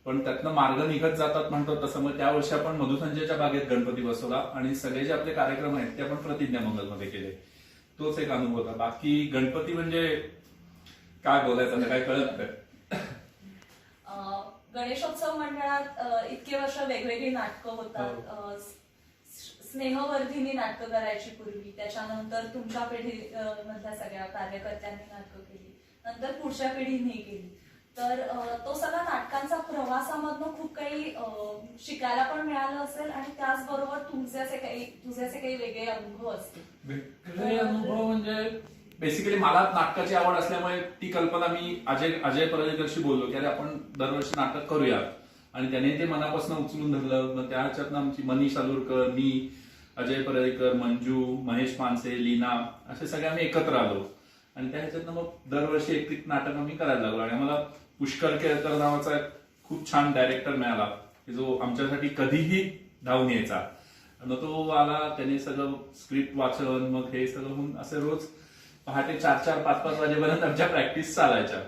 पण त्यातनं मार्ग निघत जातात म्हणतो तसं. मग त्या वर्षी आपण मधुसंजयच्या बागेत गणपती बसवला आणि सगळे जे आपले कार्यक्रम आहेत ते आपण प्रतिज्ञा मंगलमध्ये केले. तोच एक अनुभव होता. बाकी गणपती म्हणजे काय बोलायचं काय कळत नाही.
गणेशोत्सव मंडळात इतके वर्ष वेगवेगळी नाटकं होतात. स्नेहवर्धिनी नाटकं करायची पूर्वी, त्याच्यानंतर तुमच्या पिढी मधल्या सगळ्या कार्यकर्त्यांनी नाटकं केली, नंतर पुढच्या पिढीने केली. तर तो सगळा नाटकांचा प्रवासामधनं खूप काही शिकायला पण मिळालं असेल आणि त्याचबरोबर तुझे असे काही वेगळे अनुभव असतील.
वेगळे अनुभव म्हणजे बेसिकली मला नाटकाची आवड असल्यामुळे ती कल्पना मी अजय परांजपेशी बोललो की अरे आपण दरवर्षी नाटक करूया आणि त्याने ते मनापासून उचलून धरलं. मग त्या ह्याच्यातनं आमची मनीष आलुरकर, मी, अजय परांजपेकर, मंजू, महेश मानसे, लीना असे सगळे आम्ही एकत्र आलो आणि त्या ह्याच्यातनं मग दरवर्षी एक नाटक आम्ही करायला लागलो. आणि आम्हाला पुष्कर केळकर नावाचा खूप छान डायरेक्टर मिळाला की जो आमच्यासाठी कधीही धावून यायचा. मग तो आला, त्याने सगळं स्क्रिप्ट वाचन मग हे सगळं होऊन असे रोज पहाटे 4-4, 5-5 वाजेपर्यंत आमच्या प्रॅक्टिस चालायच्या.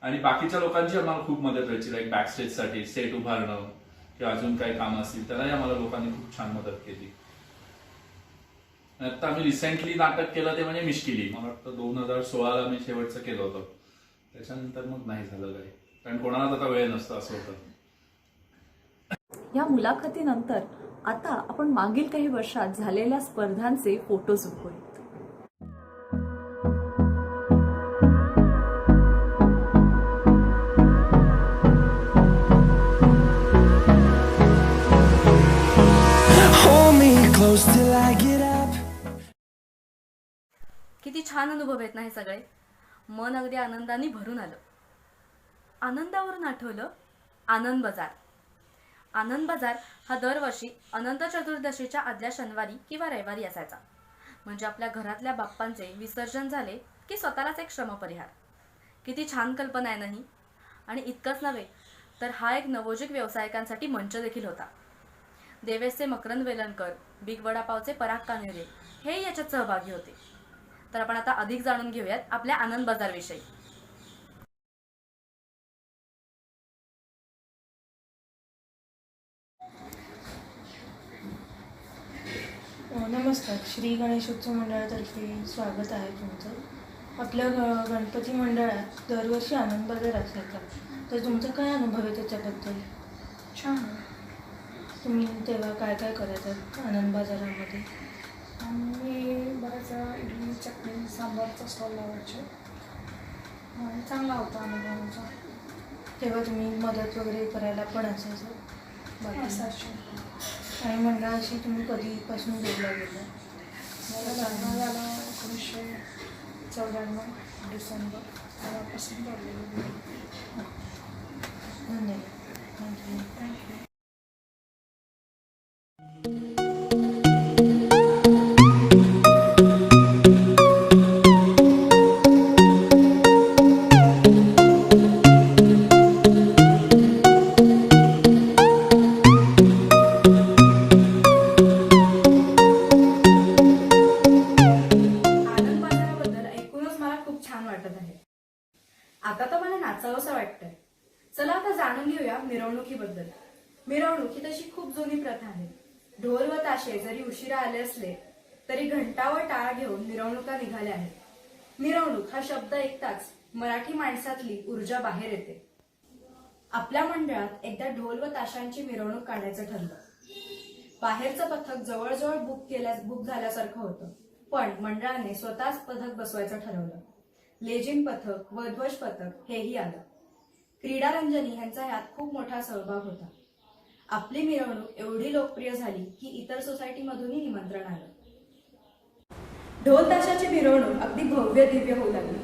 आणि बाकीच्या लोकांची आम्हाला खूप मदत व्हायची, लाईक बॅक स्टेजसाठी सेट उभारणं किंवा अजून काही कामं असतील त्यालाही आम्हाला लोकांनी खूप छान मदत केली. आता आम्ही रिसेंटली नाटक केलं ते म्हणजे मिश्किली, मला वाटतं 2016ला मी शेवटचं केलं होतं. त्याच्यानंतर मग नाही झालं काही, कारण कोणालाच आता वेळ नसतो असं होतं.
या मुलाखतीनंतर आता आपण मागील काही वर्षात झालेल्या स्पर्धांचे फोटोज बघूया.
किती छान अनुभव आहेत ना हे सगळे. मन अगदी आनंदाने भरून आलं. आनंदावरून आठवलं आनंद बाजार. आनंद बाजार हा दरवर्षी अनंत चतुर्दशीच्या आदल्या शनिवारी किंवा रविवारी असायचा. म्हणजे आपल्या घरातल्या बाप्पांचे विसर्जन झाले की स्वतःलाच एक श्रमपरिहार. किती छान कल्पना आहे ना ही. आणि इतकंच नव्हे तर हा एक नवोजिक व्यावसायिकांसाठी मंच देखील होता. देवेशचे मकरंद वेलणकर, बिग वडापावचे पराग कानेरे हे याच्यात सहभागी होते. तर आपण आता अधिक जाणून घेऊयात आपल्या आनंद बाजार विषयी.
नमस्कार. श्री गणेशोत्सव मंडळातर्फे स्वागत आहे तुमचं. आपल्या गणपती मंडळात दरवर्षी आनंद बाजार असायचा, तर तुमचा काय अनुभव आहे त्याच्याबद्दल?
छान.
तुम्ही तेव्हा काय काय करायचं आनंद बाजारामध्ये?
आम्ही बऱ्याच इडली, चटणी, सांबारचा स्टॉल लावायचे आणि चांगला होता अनुभव आमचा.
तेव्हा तुम्ही मदत वगैरे करायला पण असायचं बाकी
असायचे.
आणि मंडळाशी तुम्ही कधीपासून जोडला गेला?
मला लग्न झालं 1994 डिसेंबर, तेव्हापासून जोडलेली.
धन्यवाद. थँक्यू.
थँक्यू.
आता तर मला नाचावंसं वाटतंय. चला आता जाणून घेऊया मिरवणुकीबद्दल. मिरवणूक ही तशी खूप जुनी प्रथा आहे. ढोल व ताशे जरी उशिरा आले असले तरी घंटा व टाळ घेऊन मिरवणुका निघाल्या आहेत. मिरवणूक हा शब्द ऐकताच मराठी माणसातली ऊर्जा बाहेर येते. आपल्या मंडळात एकदा ढोल व ताशांची मिरवणूक काढायचं ठरलं. बाहेरचं पथक जवळजवळ बुक झाल्यासारखं होतं, पण मंडळाने स्वतःच पथक बसवायचं ठरवलं. लेझिम पथक व ध्वज पथक हेही आलं. क्रीडा रंजनी यांचा यात खूप मोठा सहभाग होता. आपली मिरवणूक एवढी लोकप्रिय झाली की इतर सोसायटीमधूनही निमंत्रण आलं. ढोल ताशाची मिरवणूक अगदी भव्य दिव्य होऊ लागली.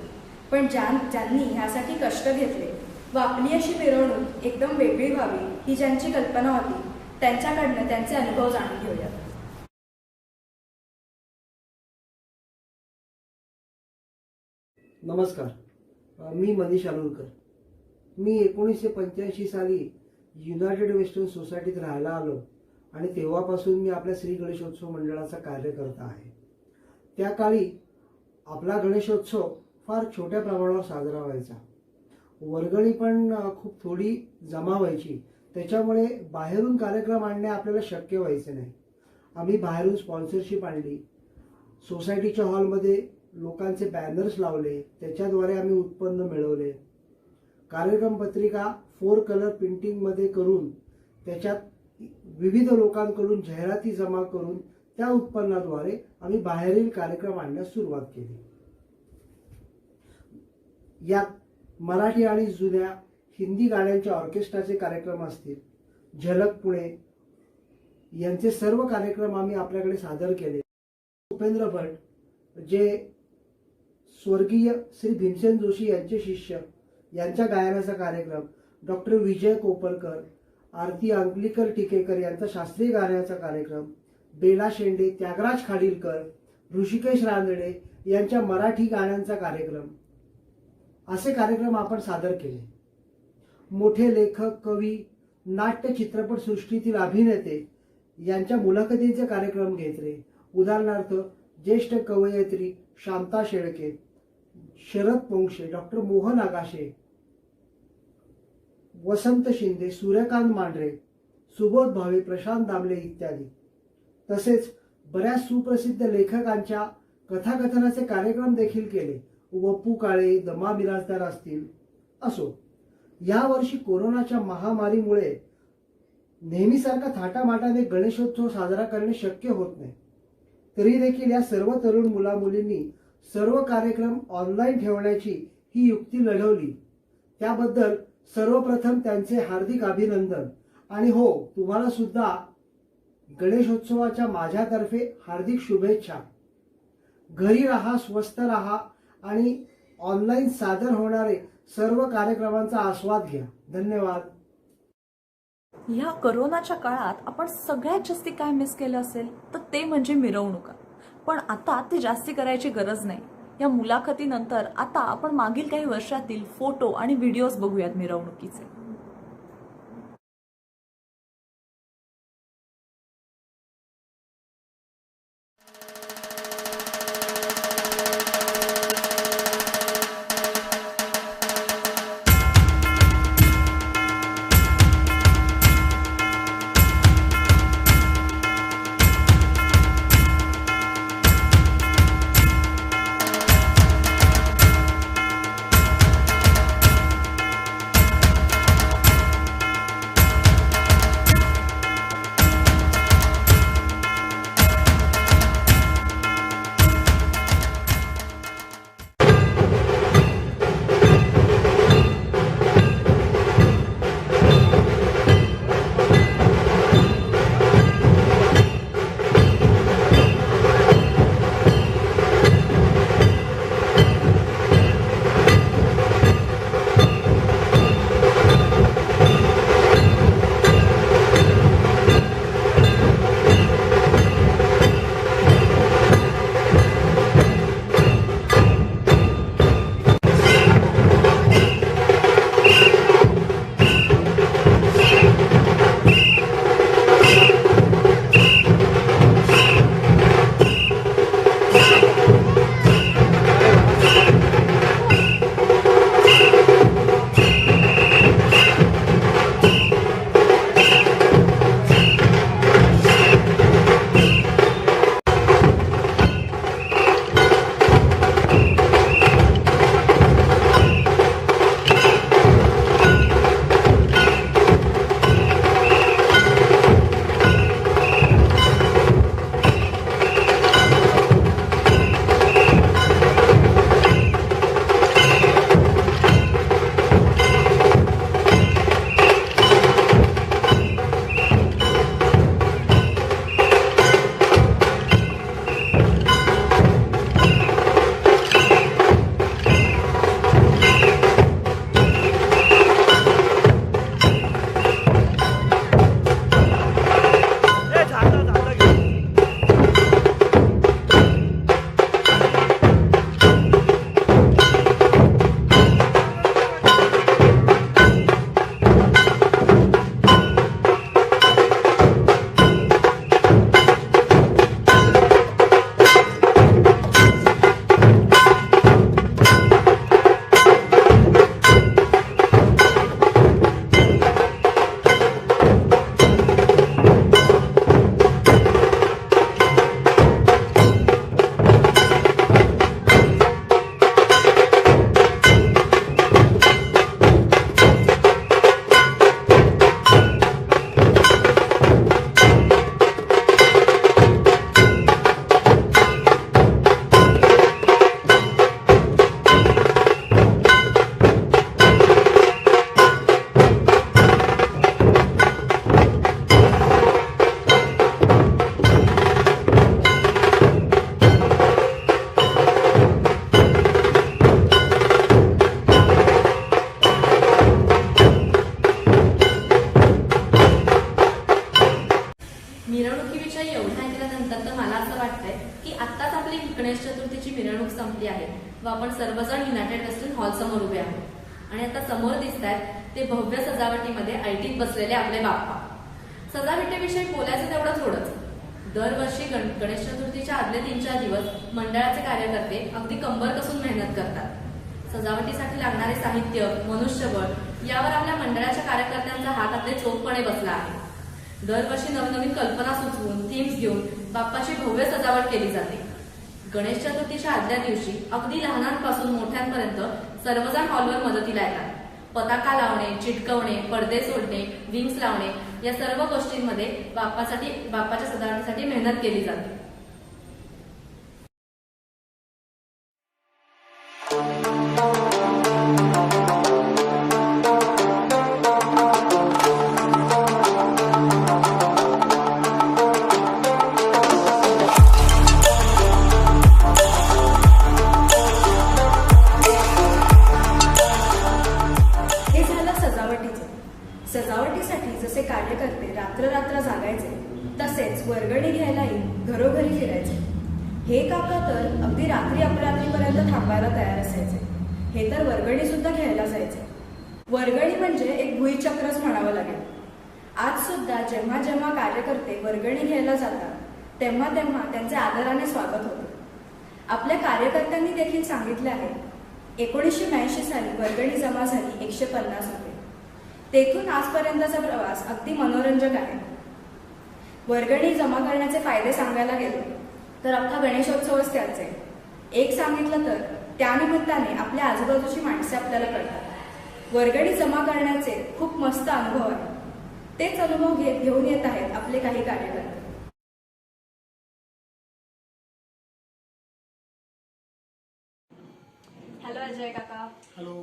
पण ज्यांनी ह्यासाठी कष्ट घेतले व आपली अशी मिरवणूक एकदम वेगळी व्हावी ही ज्यांची कल्पना होती त्यांच्याकडनं त्यांचे अनुभव जाणून घेऊया.
नमस्कार, मी मनीष आलुरकर. मी 1985 साली युनायटेड वेस्टर्न सोसायटीत राहायला आलो आणि तेव्हापासून मी आपल्या श्री गणेशोत्सव मंडळाचा कार्यकर्ता आहे. त्या काळी आपला गणेशोत्सव फार छोट्या प्रमाणावर साजरा व्हायचा. वर्गणी पण खूप थोडी जमा व्हायची. त्याच्यामुळे बाहेरून कार्यक्रम आणणे आपल्याला शक्य व्हायचे नाही. आम्ही बाहेरून स्पॉन्सरशिप आणली, सोसायटीच्या हॉलमध्ये लोकांचे बॅनर्स लावले, त्याच्याद्वारे आम्ही उत्पन्न मिळवले. कार्यक्रम पत्रिका 4 कलर प्रिंटिंगमध्ये करून त्याच्यात विविध लोकांकडून जाहिराती जमा करून त्या उत्पन्नाद्वारे आम्ही बाहेरील कार्यक्रम आणण्यास सुरुवात केली. यात मराठी आणि जुन्या हिंदी गाण्यांच्या ऑर्केस्ट्राचे कार्यक्रम असतील, झलक पुणे यांचे सर्व कार्यक्रम आम्ही आपल्याकडे सादर केले. उपेंद्र भट जे स्वर्गीय श्री भीमसेन जोशी यांचे शिष्य यांच्या गायनाचा कार्यक्रम, डॉक्टर विजय कोपरकर, आरती अंकलीकर टिकेकर यांचा शास्त्रीय गाण्याचा कार्यक्रम, बेला शेंडे, त्यागराज खाडीलकर, ऋषिकेश रानडे यांच्या मराठी गाण्यांचा कार्यक्रम, असे कार्यक्रम आपण सादर केले. मोठे लेखक, कवी, नाट्य चित्रपट सृष्टीतील अभिनेते यांच्या मुलाखतींचे कार्यक्रम घेतले. उदाहरणार्थ ज्येष्ठ कवयित्री शांता शेळके, शरद पोंक्षे, डॉक्टर मोहन आगाशे, वसंत शिंदे, सूर्यकांत मांढरे, सुबोध भावे, प्रशांत दामले इत्यादी. तसेच बऱ्याच सुप्रसिद्ध लेखकांच्या कथाकथनाचे कार्यक्रम देखील केले. वप्पू काळे, दमा मिराजदार असतील. असो, यावर्षी कोरोनाच्या महामारीमुळे नेहमीसारखा थाटामाटाने गणेशोत्सव साजरा करणे शक्य होत नाही. तरी देखील या सर्व तरुण मुलामुलींनी सर्व कार्यक्रम ऑनलाईन ठेवण्याची ही युक्ती लढवली. त्याबद्दल सर्वप्रथम त्यांचे हार्दिक अभिनंदन. आणि हो, तुम्हाला सुद्धा गणेशोत्सवाच्या माझ्यातर्फे हार्दिक शुभेच्छा. घरी राहा, स्वस्थ राहा आणि ऑनलाईन सादर होणारे सर्व कार्यक्रमांचा आस्वाद घ्या. धन्यवाद.
ह्या करोनाच्या काळात आपण सगळ्यात जास्ती काय मिस केलं असेल तर ते म्हणजे मिरवणुका. पण आता ते जास्ती करायची गरज नाही. या मुलाखतीनंतर आता आपण मागील काही वर्षातील फोटो आणि व्हिडिओज बघूयात मिरवणुकीचे.
की आत्ताच आपली गणेश चतुर्थीची मिरवणूक संपली आहे व आपण सर्वजण युनायटेड वेस्टर्न हॉल समोर उभे आहोत आणि आता समोर दिसत आहेत ते भव्य सजावटीमध्ये ऐटीत बसलेले आपले बाप्पा. सजावटीविषयी बोलायचं तेवढं थोडंच. दरवर्षी गणेश चतुर्थीच्या आदले 3-4 दिवस मंडळाचे कार्यकर्ते अगदी कंबर कसून मेहनत करतात. सजावटीसाठी लागणारे साहित्य, मनुष्यबळ यावर आपल्या मंडळाच्या कार्यकर्त्यांचा हात अगदी चोखपणे बसला आहे. दरवर्षी नवनवीन कल्पना सुचवून थीम्स घेऊन बाप्पाची भव्य सजावट केली जाते. गणेश चतुर्थीच्या आदल्या दिवशी अगदी लहानांपासून मोठ्यांपर्यंत सर्वजण हॉलवर मदतीला येतात. पताका लावणे, चिटकवणे, पडदे सोडणे, विंग्स लावणे या सर्व गोष्टींमध्ये बाप्पाच्या सजावटीसाठी मेहनत केली जाते.
हे झालं सजावटीचं. सजावटीसाठी जसे कार्यकर्ते रात्र जागायचे तसेच वर्गणी घ्यायलाही घरोघरी फिरायचे. हे काका तर अगदी रात्री अपरात्रीपर्यंत थांबायला तयार असायचे. हे तर वर्गणी सुद्धा घ्यायला जायचे. वर्गणी म्हणजे एक भुईचक्रच म्हणावं लागेल. आज सुद्धा जेव्हा जेव्हा कार्यकर्ते वर्गणी घ्यायला जातात तेव्हा त्यांचे आदराने स्वागत होते. आपल्या कार्यकर्त्यांनी देखील सांगितले आहे 1982 साली वर्गणी जमा झाली 150 रुपये. तेथून आजपर्यंतचा प्रवास अगदी मनोरंजक आहे. वर्गणी जमा करण्याचे फायदे सांगायला गेलो तर अख्खा गणेशोत्सवच त्याचे. एक सांगितलं तर त्यानिमित्ताने आपल्या आजूबाजूची माणसे आपल्याला कळतात. वर्गणी जमा करण्याचे खूप मस्त अनुभव आहे. तेच अनुभव घेऊन येत आहेत आपले काही कार्यकर्ते. हॅलो अजय काका.
हॅलो.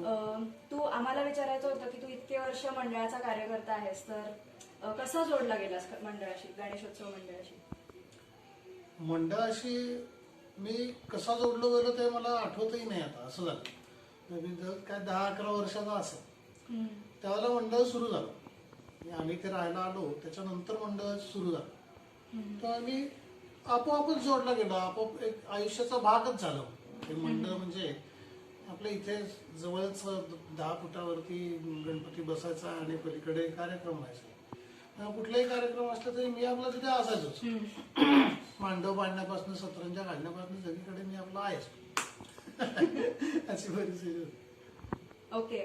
तू आम्हाला विचारायचं होतं की तू इतके वर्ष मंडळाचा कार्यकर्ता आहेस तर कसा जोडला गेलास मंडळाशी, गणेशोत्सव मंडळाशी?
मंडळाशी मी कसा जोडलो गेलो ते मला आठवतही नाही आता. असं झालं मी काय 10-11 वर्षाचा असेल त्यावेळेला मंडळ सुरू झालं. आम्ही ते राहायला आलो त्याच्यानंतर मंडळ सुरू झालं. तर आम्ही आपोआपच जोडला गेलो. आपोआप एक आयुष्याचा भागच झाला. ते मंडळ म्हणजे आपल्या इथे जवळच 10 फुटावरती गणपती बसायचा आणि पलीकडे कार्यक्रम व्हायचा. कुठलाही कार्यक्रम असला तरी मी आपला तिथे असायचोच. मांडव बांधण्यापासून सतरंजा घालण्यापासून सगळीकडे मी आपला आहेच. अशी परिस्थिती होती.
ओके.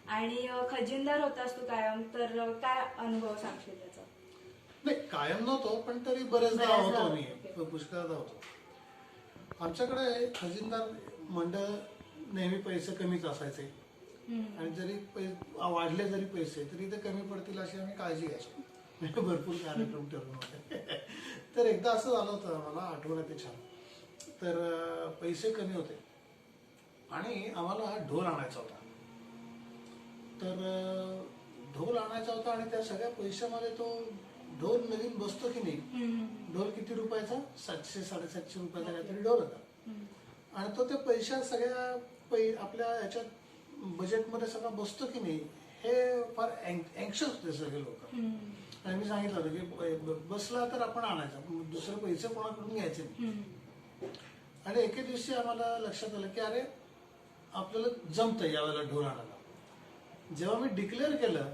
आणि खजिनदार होतास तू कायम, तर काय अनुभव सांगशील त्याचा?
नाही कायम नव्हतो पण तरी बरेचदा होतो मी. पुष्कळदा होतो. आमच्याकडे खजिनदार मंडळ नेहमी पैसे कमीच असायचे आणि जरी वाढले जरी पैसे तरी ते कमी पडतील अशी आम्ही काळजी घ्यायचो. भरपूर कार्यक्रम ठरवून होते. तर एकदा असं झालं होतं मला आठवण्यात छान. तर पैसे कमी होते आणि आम्हाला ढोल आणायचा होता. तर ढोल आणायचा होता आणि त्या सगळ्या पैशामध्ये तो ढोल नवीन बसतो की नाही. ढोल किती रुपयाचा? 700-750 रुपयाचा काहीतरी ढोल होता. आणि तो त्या पैशात सगळ्या आपल्या याच्यात बजेटमध्ये सगळा बसतो की नाही हे फार अँक्शस होते सगळे लोक. आणि मी सांगितलं होतं की बसला तर आपण आणायचा, दुसरे पैसे कोणाकडून घ्यायचे नाही. आणि एके दिवशी आम्हाला लक्षात आलं की अरे आपल्याला जमतंय यावेळेला ढोल आणायला. जेव्हा मी डिक्लेअर केलं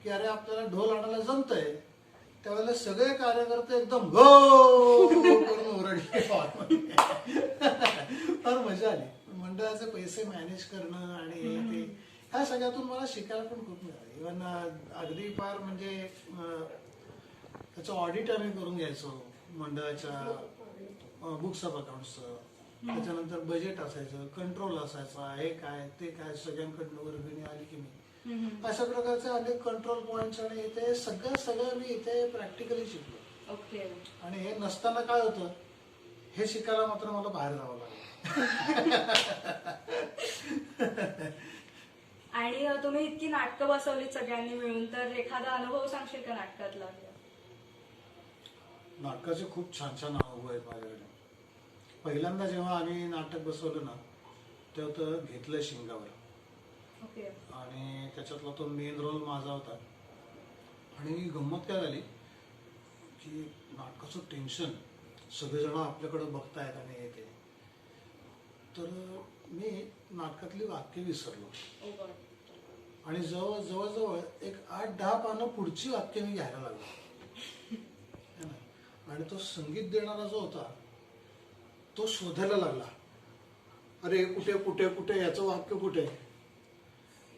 की अरे आपल्याला ढोल आणायला जमतंय त्यावेळेला सगळे कार्यकर्ते एकदम गो करून ओरडले. फार मजा आली. मंडळाचे पैसे मॅनेज करणं आणि ते ह्या सगळ्यातून मला शिकायला पण खूप मिळालं. इव्हन अगदी फार म्हणजे त्याचं ऑडिट आम्ही करून घ्यायचो मंडळाच्या बुक्स ऑफ अकाउंट्सचं. त्याच्यानंतर बजेट असायचं, कंट्रोल असायचा, हे काय ते काय, सगळ्यांकडनं वर्गणी आली की नाही, अशा प्रकारचे अनेक कंट्रोल पॉइंट्स. आणि ते सगळं मी इथे प्रॅक्टिकली शिकलो.
ओके.
आणि हे नसताना काय होतं हे शिकायला मात्र मला बाहेर जावं लागलं.
आणि तुम्ही इतकी नाटकं बसवलीत सगळ्यांनी मिळून, तर एखादा अनुभव सांगशील का नाटकातला?
नाटकाचे खूप छान छान अनुभव आहेत माझ्याकडे. पहिल्यांदा जेव्हा आम्ही नाटक बसवलं ना तेव्हा घेतलं शिंगावर.
ओके.
आणि त्याच्यातला तो मेन रोल माझा होता. आणि गंमत काय झाली की नाटकाचं टेन्शन
सगळेजण आपल्याकडे बघतायत आणि हे ते. तर मी नाटकातली वाक्य विसरलो आणि जवळजवळ एक 8-10 पानं पुढची वाक्य मी घ्यायला लागलो. है ना? आणि तो संगीत देणारा जो होता तो शोधायला लागला, अरे कुठे कुठे कुठे याचं वाक्य कुठे.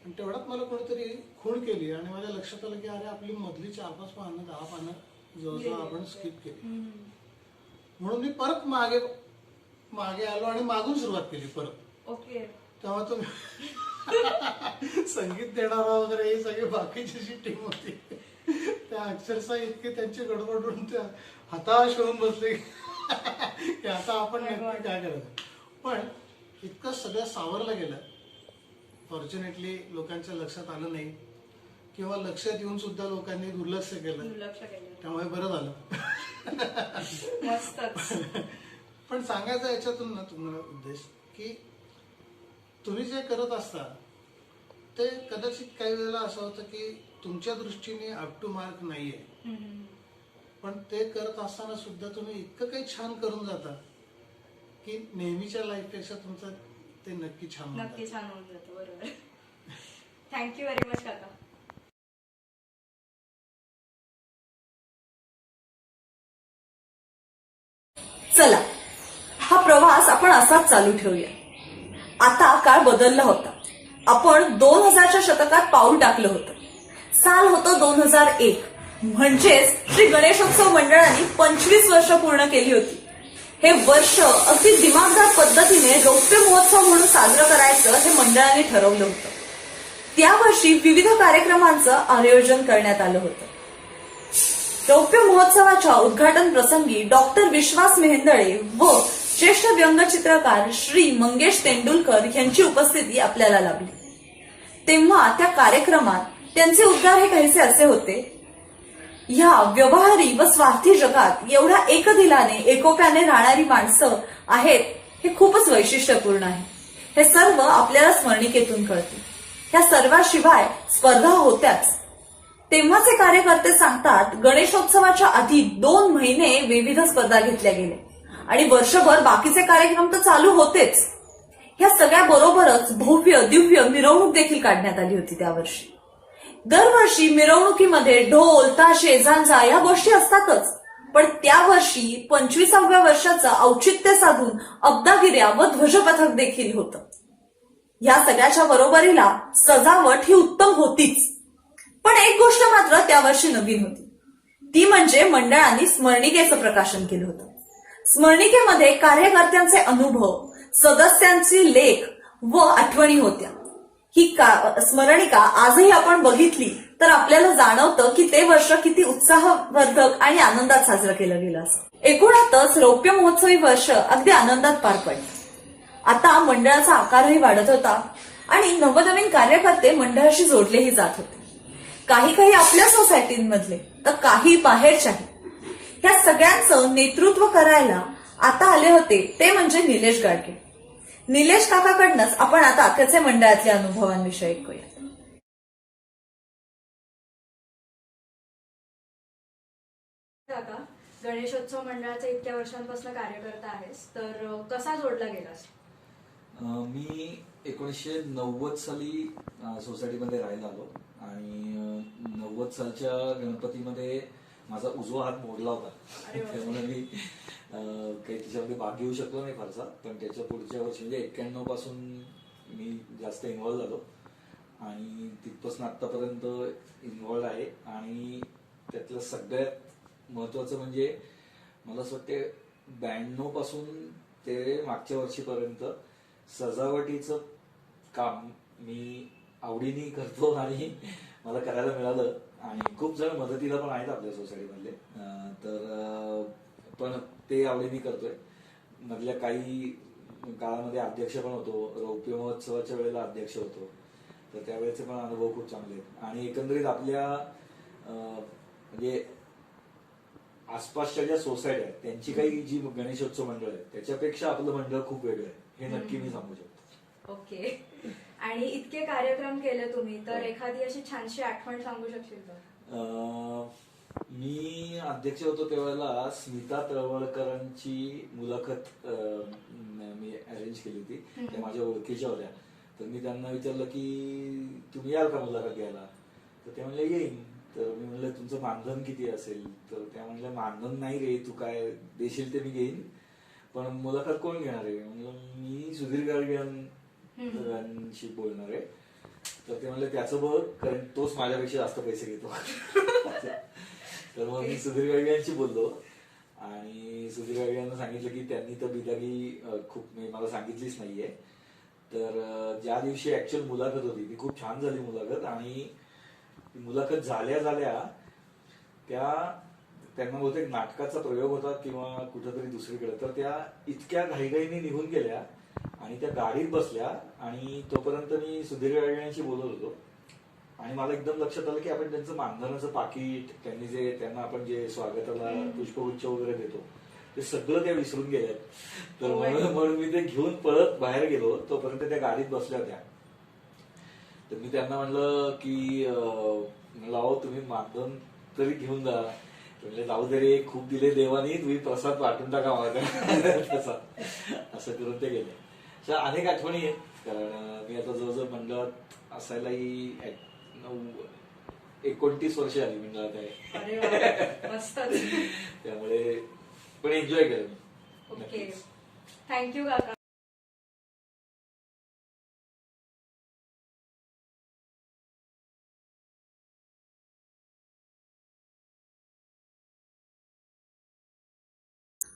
आणि तेवढ्यात मला कोणीतरी खूण केली आणि माझ्या लक्षात आलं की अरे आपली मधली 4-5 पानं 10 पानं जवळजवळ आपण स्किप केली. म्हणून मी परत मागे आलो आणि मागून सुरुवात केली परत.
ओके.
तेव्हा तुम्ही संगीत देणारा वगैरे हे सगळे बाकीची जी टीम होती त्या अक्षरशः इतके त्यांची गडबडून त्या हताश होऊन बसले की आता आपण नक्की काय करायचं. पण इतकं सगळं सावरलं गेलं. फॉर्च्युनेटली लोकांच्या लक्षात आलं नाही किंवा लक्षात येऊन सुद्धा लोकांनी दुर्लक्ष केलं, त्यामुळे बरं झालं. पण सांगायचं याच्यातून ना तुम्हाला उद्देश की तुम्ही जे करत असता ते कदाचित काही वेळेला असं होतं की तुमच्या दृष्टीने अप टू मार्क नाहीये, पण ते करत असताना सुद्धा तुम्ही इतकं काही छान करून जाता की नेहमीच्या लाईफपेक्षा तुमचं ते नक्की छान होऊन
जातं. बरोबर. थँक्यू व्हेरी मच काका.
चला, हा प्रवास आपण असाच चालू ठेवूया. आता काळ बदलला होता. आपण 2000च्या शतकात पाऊल टाकलं होतं. साल होतं 2001. म्हणजेच श्री गणेशोत्सव मंडळाने 25 वर्ष पूर्ण केली होती. हे वर्ष अगदी दिमागदार पद्धतीने रौप्य महोत्सव म्हणून साजरं करायचं हे मंडळाने ठरवलं होतं. त्या वर्षी विविध कार्यक्रमांचं आयोजन करण्यात आलं होतं. रौप्य महोत्सवाच्या उद्घाटन प्रसंगी डॉक्टर विश्वास मेहेंदळे व ज्येष्ठ व्यंगचित्रकार श्री मंगेश तेंडुलकर यांची उपस्थिती आपल्याला लाभली. तेव्हा त्या कार्यक्रमात त्यांचे उद्गार हे काहीसे असे होते: ह्या व्यवहारी व स्वार्थी जगात एवढ्या एकदिलाने एकोप्याने राहणारी माणसं आहेत हे खूपच वैशिष्ट्यपूर्ण आहे. हे सर्व आपल्याला स्मरणिकेतून कळते. ह्या सर्वाशिवाय स्पर्धा होत्याच. तेव्हाचे कार्यकर्ते सांगतात, गणेशोत्सवाच्या आधी 2 महिने विविध स्पर्धा घेतल्या गेल्या आणि वर्षभर बाकीचे कार्यक्रम तर चालू होतेच. ह्या सगळ्या बरोबरच भव्य दिव्य मिरवणूक देखील काढण्यात आली होती त्या वर्षी. दरवर्षी मिरवणुकीमध्ये ढोल, ताशे, झांजा या गोष्टी असतातच, पण त्या वर्षी 25व्या वर्षाचं औचित्य साधून अब्दागिऱ्या व ध्वजपथक देखील होतं. या सगळ्याच्या बरोबरीला सजावट ही उत्तम होतीच. पण एक गोष्ट मात्र त्या वर्षी नवीन होती. ती म्हणजे मंडळाने स्मरणिकेचं प्रकाशन केलं होतं. स्मरणिकेमध्ये कार्यकर्त्यांचे अनुभव, सदस्यांचे लेख व आठवणी होत्या. ही स्मरणिका आजही आपण बघितली तर आपल्याला जाणवतं की ते वर्ष किती उत्साहवर्धक आणि आनंदात साजरं केलं गेलं असं. एकूणातच रौप्य महोत्सवी वर्ष अगदी आनंदात पार पडलं. आता मंडळाचा आकारही वाढत होता आणि नवनवीन कार्यकर्ते मंडळाशी जोडलेही जात होते. काही आपल्या सोसायटींमधले तर काही बाहेरच्याही. ह्या सगळ्यांचं नेतृत्व करायला आता आले होते ते म्हणजे निलेश गाडगे. निलेश काकाकडनंच आपण आता त्याचे मंडळातल्या अनुभवांविषयी ऐकूया.
काका, गणेशोत्सव मंडळाचा इतक्या वर्षांपासून कार्यकर्ता आहेस, तर कसा जोडला गेलास?
मी 1990 साली सोसायटीमध्ये राहायला आलो आणि 90 सालच्या गणपतीमध्ये माझा उजवा हात मोडला होता. त्यामुळे मी काही त्याच्यामध्ये भाग घेऊ शकलो नाही फारसा. पण त्याच्या पुढच्या वर्षी म्हणजे 91 पासून मी जास्त इन्व्हॉल्व झालो आणि तिथपासून आतापर्यंत इन्व्हॉल्व आहे. आणि त्यातलं सगळ्यात महत्वाचं म्हणजे मला असं वाटते 92 पासून ते मागच्या वर्षीपर्यंत सजावटीचं काम मी आवडीने करतो आणि मला करायला मिळालं. आणि खूप जण मदतीला पण आहेत आपल्या सोसायटीमधले, तर पण ते आवडीने करतोय. मधल्या काही काळामध्ये अध्यक्ष पण होतो, रौप्य महोत्सवाच्या वेळेला अध्यक्ष होतो, तर त्यावेळेचे पण अनुभव खूप चांगले आहेत. आणि एकंदरीत आपल्या म्हणजे आसपासच्या ज्या सोसायटी आहेत त्यांची काही जी गणेशोत्सव मंडळ आहे त्याच्यापेक्षा आपलं मंडळ खूप वेगळं आहे, हे नक्की मी सांगू शकतो.
ओके. आणि इतके कार्यक्रम केले तुम्ही, तर एखादी अशी छानशी आठवण सांगू शकशील का?
मी अध्यक्ष होतो त्यावेळेला स्मिता तळवळकरांची मुलाखत मी अरेंज केली होती. त्या माझ्या ओळखीच्या होत्या. तर मी त्यांना विचारलं की तुम्ही याल का मुलाखत घ्यायला? तर ते म्हणले येईन. तर मी म्हणलं तुमचं मानधन किती असेल? तर त्या म्हणल्या मानधन नाही रे, तू काय देशील ते मी घेईन, पण मुलाखत कोण घेणार आहे? म्हणलं मी सुधीर गाडगिळांशी बोलणार आहे. तर ते म्हणले त्याचं बघ, कारण तोच माझ्यापेक्षा जास्त पैसे घेतो. तर मग मी सुधीर गाडगिळांशी बोललो आणि सुधीर गाडगिळांना सांगितलं की त्यांनी तर बिदागी खूप मला सांगितलीच नाहीये. तर ज्या दिवशी ऍक्च्युअल मुलाखत होती ती खूप छान झाली मुलाखत. आणि मुलाखत झाल्या झाल्या त्यांना बहुतेक नाटकाचा प्रयोग होता किंवा कुठेतरी दुसरीकडे, तर त्या इतक्या घाईघाईने निघून गेल्या आणि त्या गाडीत बसल्या. आणि तोपर्यंत मी सुधीर गाडगिळांशी बोलत होतो आणि मला एकदम लक्षात आलं की आपण त्यांचं मानधनाचं पाकिट, त्यांना आपण जे स्वागताला पुष्पगुच्छ वगैरे देतो ते सगळं त्या विसरून गेल्या. तर म्हणून मी ते घेऊन पळत बाहेर गेलो. तोपर्यंत त्या गाडीत बसल्या होत्या. तर मी त्यांना म्हणलं की अहो तुम्ही मानधन तरी घेऊन जा. म्हणजे जाऊ दे रे, खूप दिले देवानी, तुम्ही प्रसाद वाटून टाका मला तसा. असं करून ते गेले. अशा अनेक आठवणी आहेत. कारण मी आता जवळजवळ मंडळात असायलाही 29 वर्ष आली मंडळात आहे. त्यामुळे पण एन्जॉय केलं मी.
ओके, थँक्यू काका.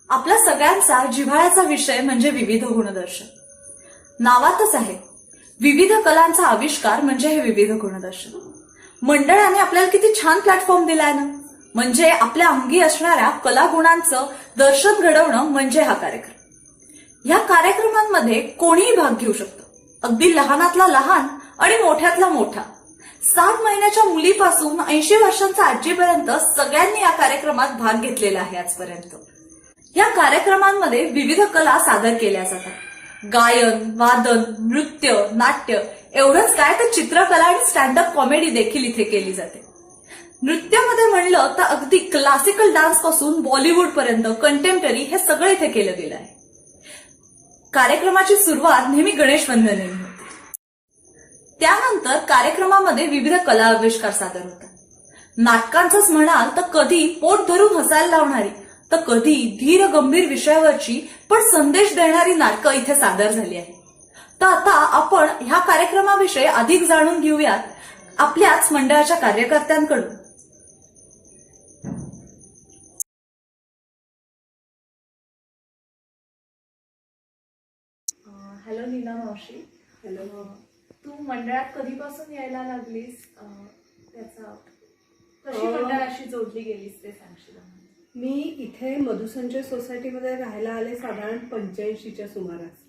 आपल्या सगळ्यांचा जिव्हाळ्याचा विषय म्हणजे विविध गुणदर्शन. नावातच आहे, विविध कलांचा आविष्कार म्हणजे हे विविध गुणदर्शन. मंडळाने आपल्याला किती छान प्लॅटफॉर्म दिलाय ना. म्हणजे आपल्या अंगी असणाऱ्या कलागुणांचं दर्शन घडवणं म्हणजे हा कार्यक्रम. ह्या कार्यक्रमांमध्ये कोणीही भाग घेऊ शकतं, अगदी लहानातला लहान आणि मोठ्यातला मोठा. 7 महिन्याच्या मुलीपासून 80 वर्षांच्या आजीपर्यंत सगळ्यांनी या कार्यक्रमात भाग घेतलेला आहे आजपर्यंत. या कार्यक्रमांमध्ये विविध कला सादर केल्या जातात. गायन, वादन, नृत्य, नाट्य एवढंच काय तर चित्रकला आणि स्टँडअप कॉमेडी देखील इथे केली जाते. नृत्यामध्ये म्हणलं तर अगदी क्लासिकल डान्स पासून बॉलिवूड पर्यंत कंटेम्पररी हे सगळं इथे केलं गेलं आहे. कार्यक्रमाची सुरुवात नेहमी गणेश वंदनेने होते. त्यानंतर कार्यक्रमामध्ये विविध कला आविष्कार सादर होतात. नाटकांचंच म्हणाल तर कधी पोट धरून हसायला लावणारी तर कधी धीर गंभीर विषयावरची पण संदेश देणारी नाटकं इथे सादर झाली आहेत. तर आता आपण ह्या कार्यक्रमाविषयी अधिक जाणून घेऊयात आपल्याच मंडळाच्या कार्यकर्त्यांकडून. हॅलो नीना मावशी. हॅलो. तू मंडळात कधीपासून यायला लागलीस? त्याचा कशी मंडळाशी जोडली गेलीस ते सांगशील?
मी इथे मधुसंजय सोसायटीमध्ये राहायला आले साधारण 85च्या सुमारास.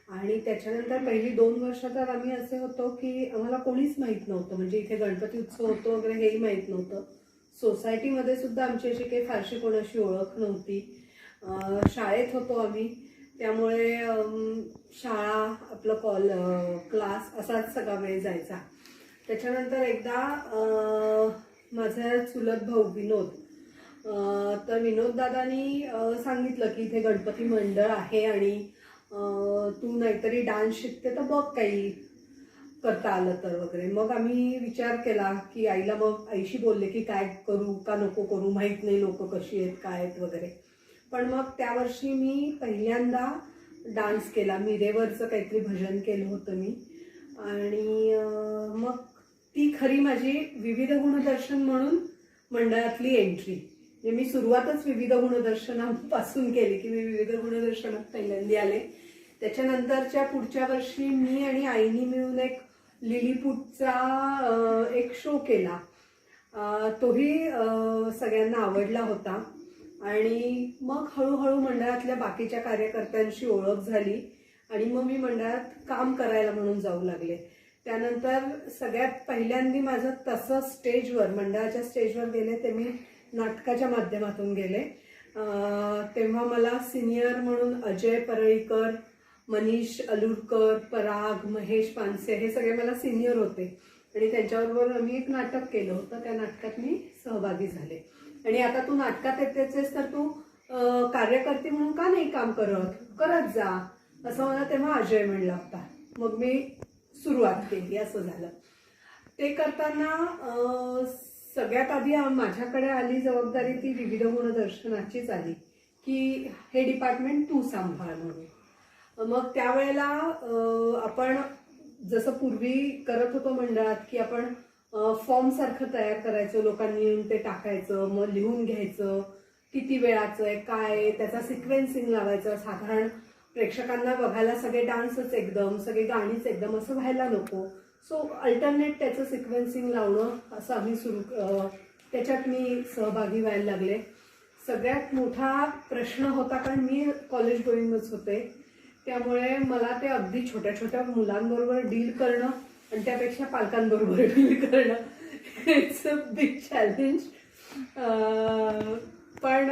आणि त्याच्यानंतर पहिली 2 वर्ष तर आम्ही असे होतो की आम्हाला कोणीच माहीत नव्हतं. म्हणजे इथे गणपती उत्सव होतो वगैरे हेही माहीत नव्हतं. सोसायटीमध्ये सुद्धा आमची अशी काही फारशी कोणाशी ओळख नव्हती. शाळेत होतो आम्ही, त्यामुळे शाळा, आपलं क्लास असाच सगळा वेळ जायचा. त्याच्यानंतर एकदा माझा चुलत भाऊ विनोद, तर विनोद दादानी सांगितलं की इथे गणपती मंडळ आहे आणि तू नाहीतरी डान्स शिकते तर बघ काही करता आलं तर वगैरे. मग आम्ही विचार केला की आईला, मग आईशी बोलले की काय करू का नको करू, माहीत नाही लोक कशी आहेत काय आहेत वगैरे. पण मग त्या वर्षी मी पहिल्यांदा डान्स केला. मिरेवरचं काहीतरी भजन केलं होतं मी. आणि मग ती खरी माझी विविध गुणदर्शन म्हणून मंडळातली एंट्री. मी सुरुवातच विविध गुणदर्शनापासून केली की मी विविध गुणदर्शनात पहिल्यांदा आले. त्याच्यानंतरच्या पुढच्या वर्षी मी आणि आईनी मिळून एक लिलीपूटचा एक शो केला. तोही सगळ्यांना आवडला होता. आणि मग हळूहळू मंडळातल्या बाकीच्या कार्यकर्त्यांशी ओळख झाली आणि मग मी मंडळात काम करायला म्हणून जाऊ लागले. त्यानंतर सगळ्यात पहिल्यांदा माझं तसं स्टेजवर, मंडळाच्या स्टेजवर गेले ते मी नाटकाच्या माध्यमातून गेले. तेव्हा मला सिनियर म्हणून अजय परळीकर, मनीष अलुरकर, पराग, महेश पानसे हे सगळे मला सिनियर होते आणि त्यांच्याबरोबर मी एक नाटक केलं होतं. त्या नाटकात मी सहभागी झाले. आणि आता तू नाटकात येतेस तर तू कार्यकर्ती म्हणून का नाही काम करत जा, असं मला तेव्हा अजय म्हणला होता. मग मी सुरुवात केली, असं झालं. ते करताना सगळ्यात आधी माझ्याकडे आली जबाबदारी ती विविध गुणदर्शनाचीच आली, की हे डिपार्टमेंट तू सांभाळ म्हणून. मग त्यावेळेला आपण जसं पूर्वी करत होतो मंडळात, की आपण फॉर्म सारखं तयार करायचं, लोकांनी येऊन ते टाकायचं, मग लिहून घ्यायचं किती वेळाचं आहे काय आहे, त्याचा सिक्वेन्सिंग लावायचं. साधारण प्रेक्षकांना बघायला सगळे डान्सच एकदम, सगळे गाणीच एकदम असं व्हायला नको. सो अल्टरनेट त्याचं सिक्वेन्सिंग लावणं असं आम्ही त्याच्यात मी सहभागी व्हायला लागले. सगळ्यात मोठा प्रश्न होता, कारण मी कॉलेज गोईंगच होते, त्यामुळे मला ते अगदी छोट्या छोट्या मुलांबरोबर डील करणं आणि त्यापेक्षा पालकांबरोबर डील करणं इट्स अ बिग चॅलेंज. पण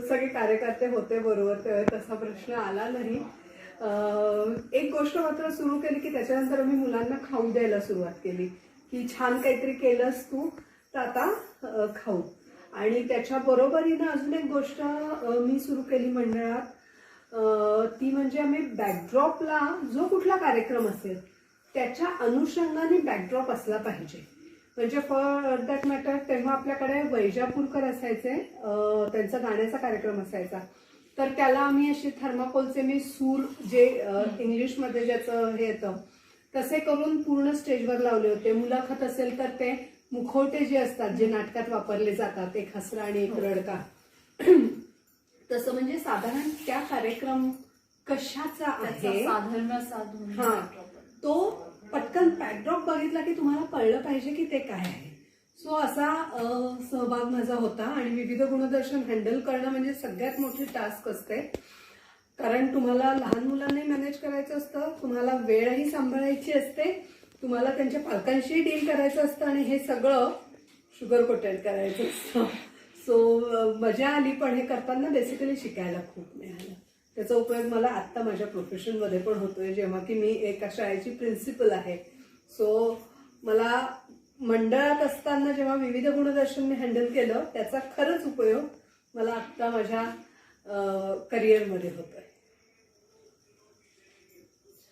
सगळे कार्यकर्ते होते बरोबर, त्यावेळी तसा प्रश्न आला नाही. एक गोष्ट मात्र सुरू केली, की त्याच्यानंतर आम्ही मुलांना खाऊ द्यायला सुरुवात केली, की छान काहीतरी केलंस तू तर आता खाऊ. आणि त्याच्या बरोबरीनं अजून एक गोष्ट मी सुरू केली मंडळात, ती म्हणजे आम्ही बॅकड्रॉपला जो कुठला कार्यक्रम असेल त्याच्या अनुषंगाने बॅकड्रॉप असला पाहिजे. म्हणजे फॉर दॅट मॅटर तेव्हा आपल्याकडे वैजापूरकर असायचे, त्यांचा गाण्याचा कार्यक्रम असायचा, तर त्याला आम्ही असे थर्माकोलचे मी सूर जे इंग्लिशमध्ये ज्याचं हे येतं तसे करून पूर्ण स्टेजवर लावले होते. मुलाखत असेल तर ते मुखवटे जे असतात जे नाटकात वापरले जातात, एक हसरा आणि एक रडका, तसं म्हणजे साधारण त्या कार्यक्रम कशाचा आहे हा तो पटकन बॅकड्रॉप बघितला की तुम्हाला कळलं पाहिजे की ते काय आहे. सो असा सहभाग माझा होता. आणि विविध गुणदर्शन हँडल करणं म्हणजे सगळ्यात मोठी टास्क असते, कारण तुम्हाला लहान मुलांनाही मॅनेज करायचं असतं, तुम्हाला वेळही सांभाळायची असते, तुम्हाला त्यांच्या पालकांशी डील करायचं असतं आणि हे सगळं शुगर कोटेड करायचं असतं. सो मजा आली, पण हे करताना बेसिकली शिकायला खूप मिळालं. त्याचा उपयोग मला आत्ता माझ्या प्रोफेशनमध्ये पण होतोय, जेव्हा की मी एका शाळेची प्रिन्सिपल आहे. सो मला मंडळात असताना जेव्हा विविध गुणदर्शन मी हँडल केलं त्याचा खरंच उपयोग मला आत्ता माझ्या करिअरमध्ये होतोय.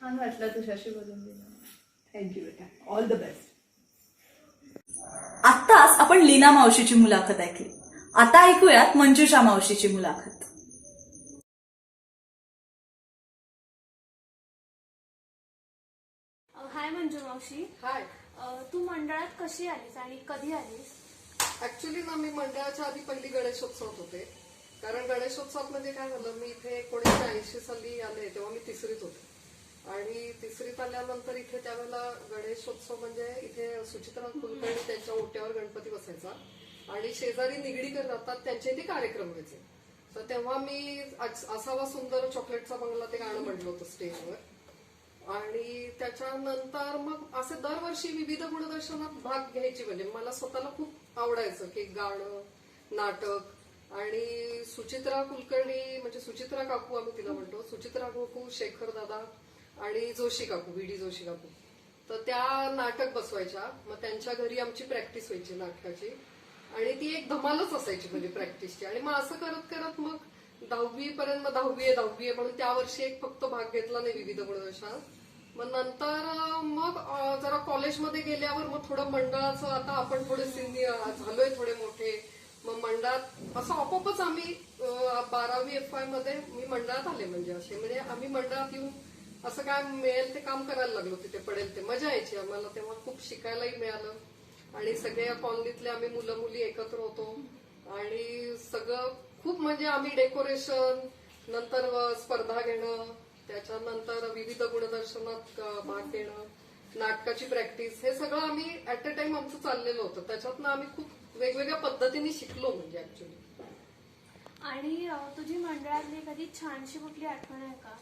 छान वाटलं तुझ्याशी बोलून.
थँक्यू बेटा, ऑल द बेस्ट.
आत्ताच आपण लीना मावशीची मुलाखत ऐकली, आता ऐकूयात मंजुषा मावशीची मुलाखत.
हाय मंजू मावशी.
हाय.
तू मंडळात कशी आलीस आणि कधी आलीस?
ऍक्च्युली ना मी मंडळाच्या आधी पहिली गणेशोत्सवात होते, कारण गणेशोत्सवात म्हणजे काय झालं, मी इथे 1980 साली आले तेव्हा मी तिसरीत होते. आणि तिसरीत आल्यानंतर इथे त्यावेळेला गणेशोत्सव म्हणजे इथे सुचित्रा कुलकर्णी त्यांच्या ओट्यावर गणपती बसायचा आणि शेजारी निगडीकर राहतात त्यांचे इथे कार्यक्रम व्हायचे. तर तेव्हा मी असावा सुंदर चॉकलेटचा बंगला ते गाणं म्हणलं होतं स्टेजवर. आणि त्याच्यानंतर मग असे दरवर्षी विविध गुणदर्शनात भाग घ्यायची, म्हणजे मला स्वतःला खूप आवडायचं की गाणं, नाटक. आणि सुचित्रा कुलकर्णी म्हणजे सुचित्रा काकू आम्ही तिला म्हणतो, सुचित्रा काकू, शेखर दादा आणि जोशी काकू, व्ही डी जोशी काकू, तर त्या नाटक बसवायच्या. मग त्यांच्या घरी आमची प्रॅक्टिस व्हायची नाटकाची आणि ती एक धमालच असायची म्हणजे प्रॅक्टिसची. आणि मग असं करत करत मग 10वी पर्यंत, 10वी आहे म्हणून त्या वर्षी एक फक्त भाग घेतला नाही विविध गुणदर्शनात. मग नंतर मग जरा कॉलेजमध्ये गेल्यावर मग थोडं मंडळाचं, आता आपण थोडे सिनियर झालोय, थोडे मोठे, मग मंडळात असं आपोआपच आम्ही 12वी FY मध्ये मी मंडळात आले. म्हणजे आम्ही मंडळात येऊन असं काय मिळेल ते काम करायला लागलो, तिथे पडेल ते. मजा यायची आम्हाला तेव्हा, खूप शिकायलाही मिळालं. आणि सगळ्या कॉलनीतले आम्ही मुलं मुली एकत्र होतो आणि सगळं खूप म्हणजे आम्ही डेकोरेशन, नंतर स्पर्धा घेणं, त्याच्यानंतर विविध गुणदर्शनात भाग घेणं, नाटकाची प्रॅक्टिस, हे सगळं आम्ही ऍट अ टाइम आमचं चाललेलं होतं. त्याच्यातनं आम्ही खूप वेगवेगळ्या पद्धतीने शिकलो म्हणजे ऍक्च्युली.
आणि तुझी मंडळातली कधी छानशी कुठली आठवण आहे का?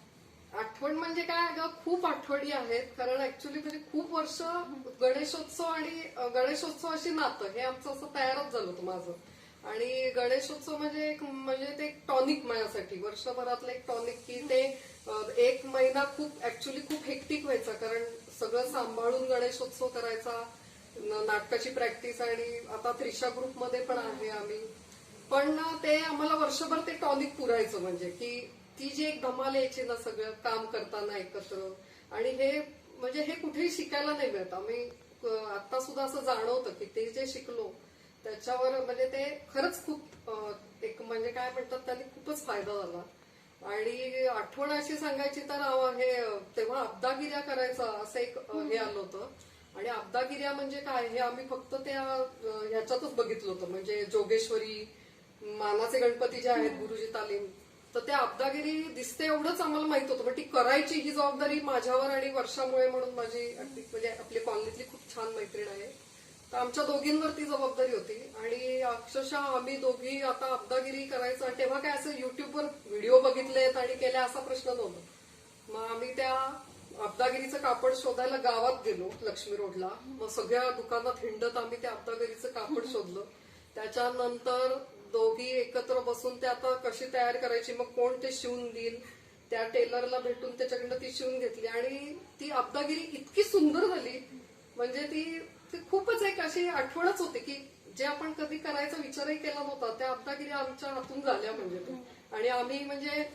आठवण म्हणजे काय, खूप आठवणी आहेत, कारण ऍक्च्युली म्हणजे खूप वर्ष गणेशोत्सव आणि गणेशोत्सवाशी नातं हे आमचं असं तयारच झालं होतं माझं. आणि गणेशोत्सव म्हणजे ते एक टॉनिक माझ्यासाठी, वर्षभरातलं एक टॉनिक, की ते एक महिना खूप ऍक्च्युली खूप हेक्टिक व्हायचा, कारण सगळं सांभाळून गणेशोत्सव करायचा, नाटकाची प्रॅक्टिस. आणि आता त्रिशा ग्रुपमध्ये पण आहे आम्ही, पण ते आम्हाला वर्षभर ते टॉनिक पुरायचं, म्हणजे की ती जी एक धमाल यायची ना सगळं काम करताना एकत्र, आणि हे म्हणजे हे कुठेही शिकायला नाही मिळत. आम्ही आता सुद्धा असं जाणवतं की ते जे शिकलो त्याच्यावर म्हणजे ते खरंच खूप एक म्हणजे काय म्हणतात त्यांनी खूपच फायदा झाला. आणि आठवण अशी सांगायची तर हे तेव्हा अब्दागिऱ्या करायचा असं एक हे आलं होतं. आणि अब्दागिऱ्या म्हणजे काय हे आम्ही फक्त त्या ह्याच्यातच बघितलं होतं, म्हणजे जोगेश्वरी मानाचे गणपती जे आहेत गुरुजी तालीम, तर त्या अब्दागिरी दिसते एवढंच आम्हाला माहित होतं. पण ती करायची ही जबाबदारी माझ्यावर आणि वर्षामुळे म्हणून माझी म्हणजे आपली कॉलनीतली खूप छान मैत्रीण आहे, तर आमच्या दोघींवरती जबाबदारी होती. आणि अक्षरशः आम्ही दोघी आता अब्दागिरी करायचं, आणि तेव्हा काय असं युट्यूबवर व्हिडिओ बघितलेत आणि केले असा प्रश्न नव्हता. मग आम्ही त्या अब्दागिरीचं कापड शोधायला गावात गेलो लक्ष्मी रोडला. मग सगळ्या दुकानात हिंडत आम्ही त्या अब्दागिरीचं कापड शोधलं. त्याच्यानंतर दोघी एकत्र बसून ते आता कशी तयार करायची, मग कोण ते शिवून देईल, त्या टेलरला भेटून त्याच्याकडनं ती शिवून घेतली. आणि ती अब्दागिरी इतकी सुंदर झाली, म्हणजे ती खूपच एक अशी आठवणच होती की जे आपण कधी करायचा विचारही केला नव्हता त्या अब्दागिरी आमच्या हातून झाल्या म्हणजे ते. आणि आम्ही म्हणजे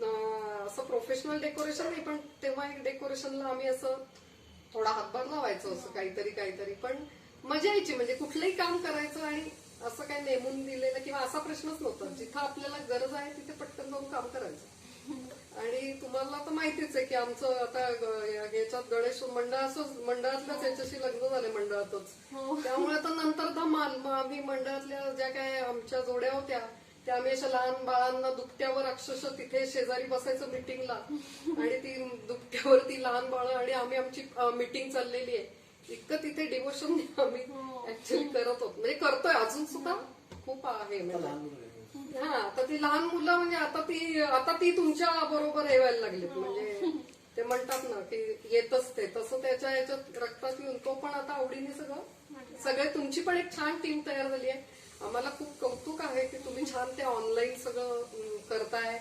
असं प्रोफेशनल डेकोरेशन नाही, पण तेव्हा एक डेकोरेशनला आम्ही असं थोडा हातभार लावायचो, असं काहीतरी. पण मजा यायची, म्हणजे कुठलंही काम करायचं आणि असं काही नेमून दिलेलं किंवा असा प्रश्नच नव्हता. जिथं आपल्याला गरज आहे तिथे पटकन जाऊन काम करायचं. आणि तुम्हाला तर माहितीच आहे की आमचं आता ह्याच्यात गणेश मंडळातल्याच याच्याशी लग्न झाले मंडळातच, त्यामुळे आता नंतर धमाल. मग आम्ही मंडळातल्या ज्या काय आमच्या जोड्या होत्या त्या आम्ही अशा लहान बाळांना दुपट्यावर अक्षरशः तिथे शेजारी बसायचं मिटिंगला, आणि ती दुपट्यावरती लहान बाळं आणि आम्ही आमची मिटिंग चाललेली आहे. इतकं तिथे डिवोशन आम्ही ऍक्च्युअली करत होतो, म्हणजे करतोय अजून सुद्धा खूप आहे. म्हणजे हा, तर ती लहान मुलं म्हणजे आता ती तुमच्या बरोबर येवायला लागलीत. म्हणजे ते म्हणतात ना की येतच ते तसं त्याच्या याच्यात रक्तात येऊन तो पण आता आवडीने सगळे तुमची पण एक छान टीम तयार झाली आहे. आम्हाला खूप कौतुक आहे की तुम्ही छान ते ऑनलाईन सगळं करताय.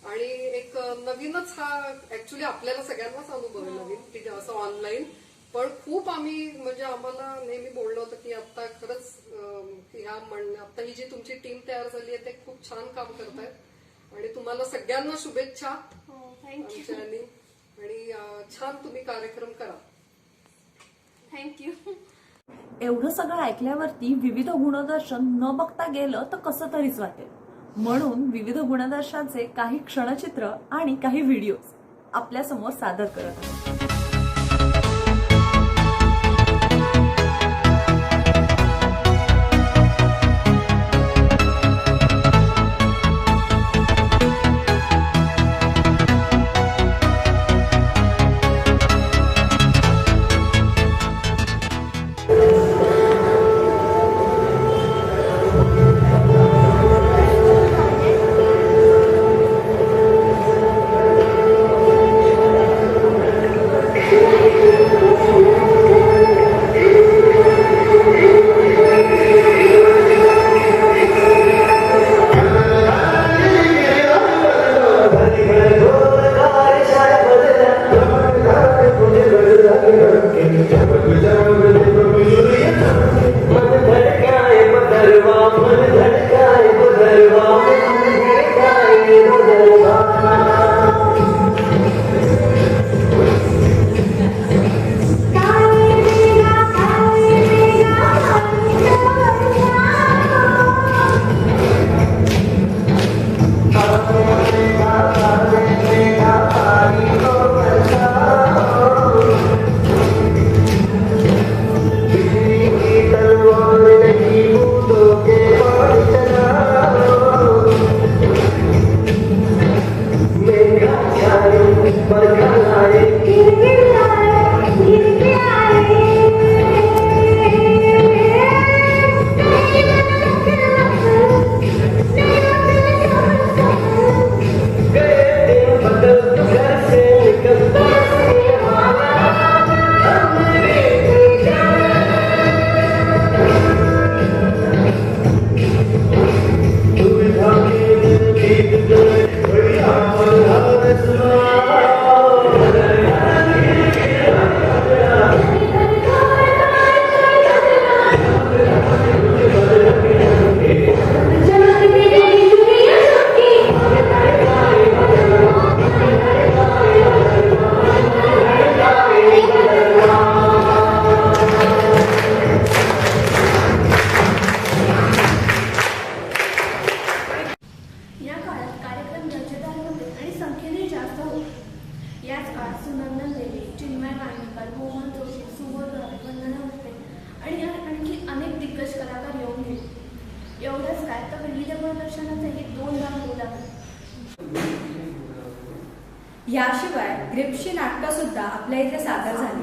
आणि एक नवीनच हा ऍक्च्युली आपल्याला सगळ्यांनाच अनुभव आहे नवीन की असं ऑनलाईन. पण खूप आम्ही म्हणजे आम्हाला नेहमी बोललं होतं की आता खरंच आता ही जी तुमची टीम तयार झाली आहे ते खूप छान काम करतायत. आणि तुम्हाला सगळ्यांना शुभेच्छा आमच्यानी, आणि छान तुम्ही कार्यक्रम करा.
थँक्यू. एवढं सगळं ऐकल्यावरती विविध गुणदर्शन न बघता गेलं तर कसं तरीच वाटेल. म्हणून विविध गुणदर्शनाचे काही क्षणचित्र आणि काही व्हिडिओज आपल्या समोर सादर करत आहोत.
पोलिसांचंही 2 धाम होऊ लागलं.
याशिवाय ग्रिप्सची नाटकं सुद्धा आपल्या इथे सादर झाली.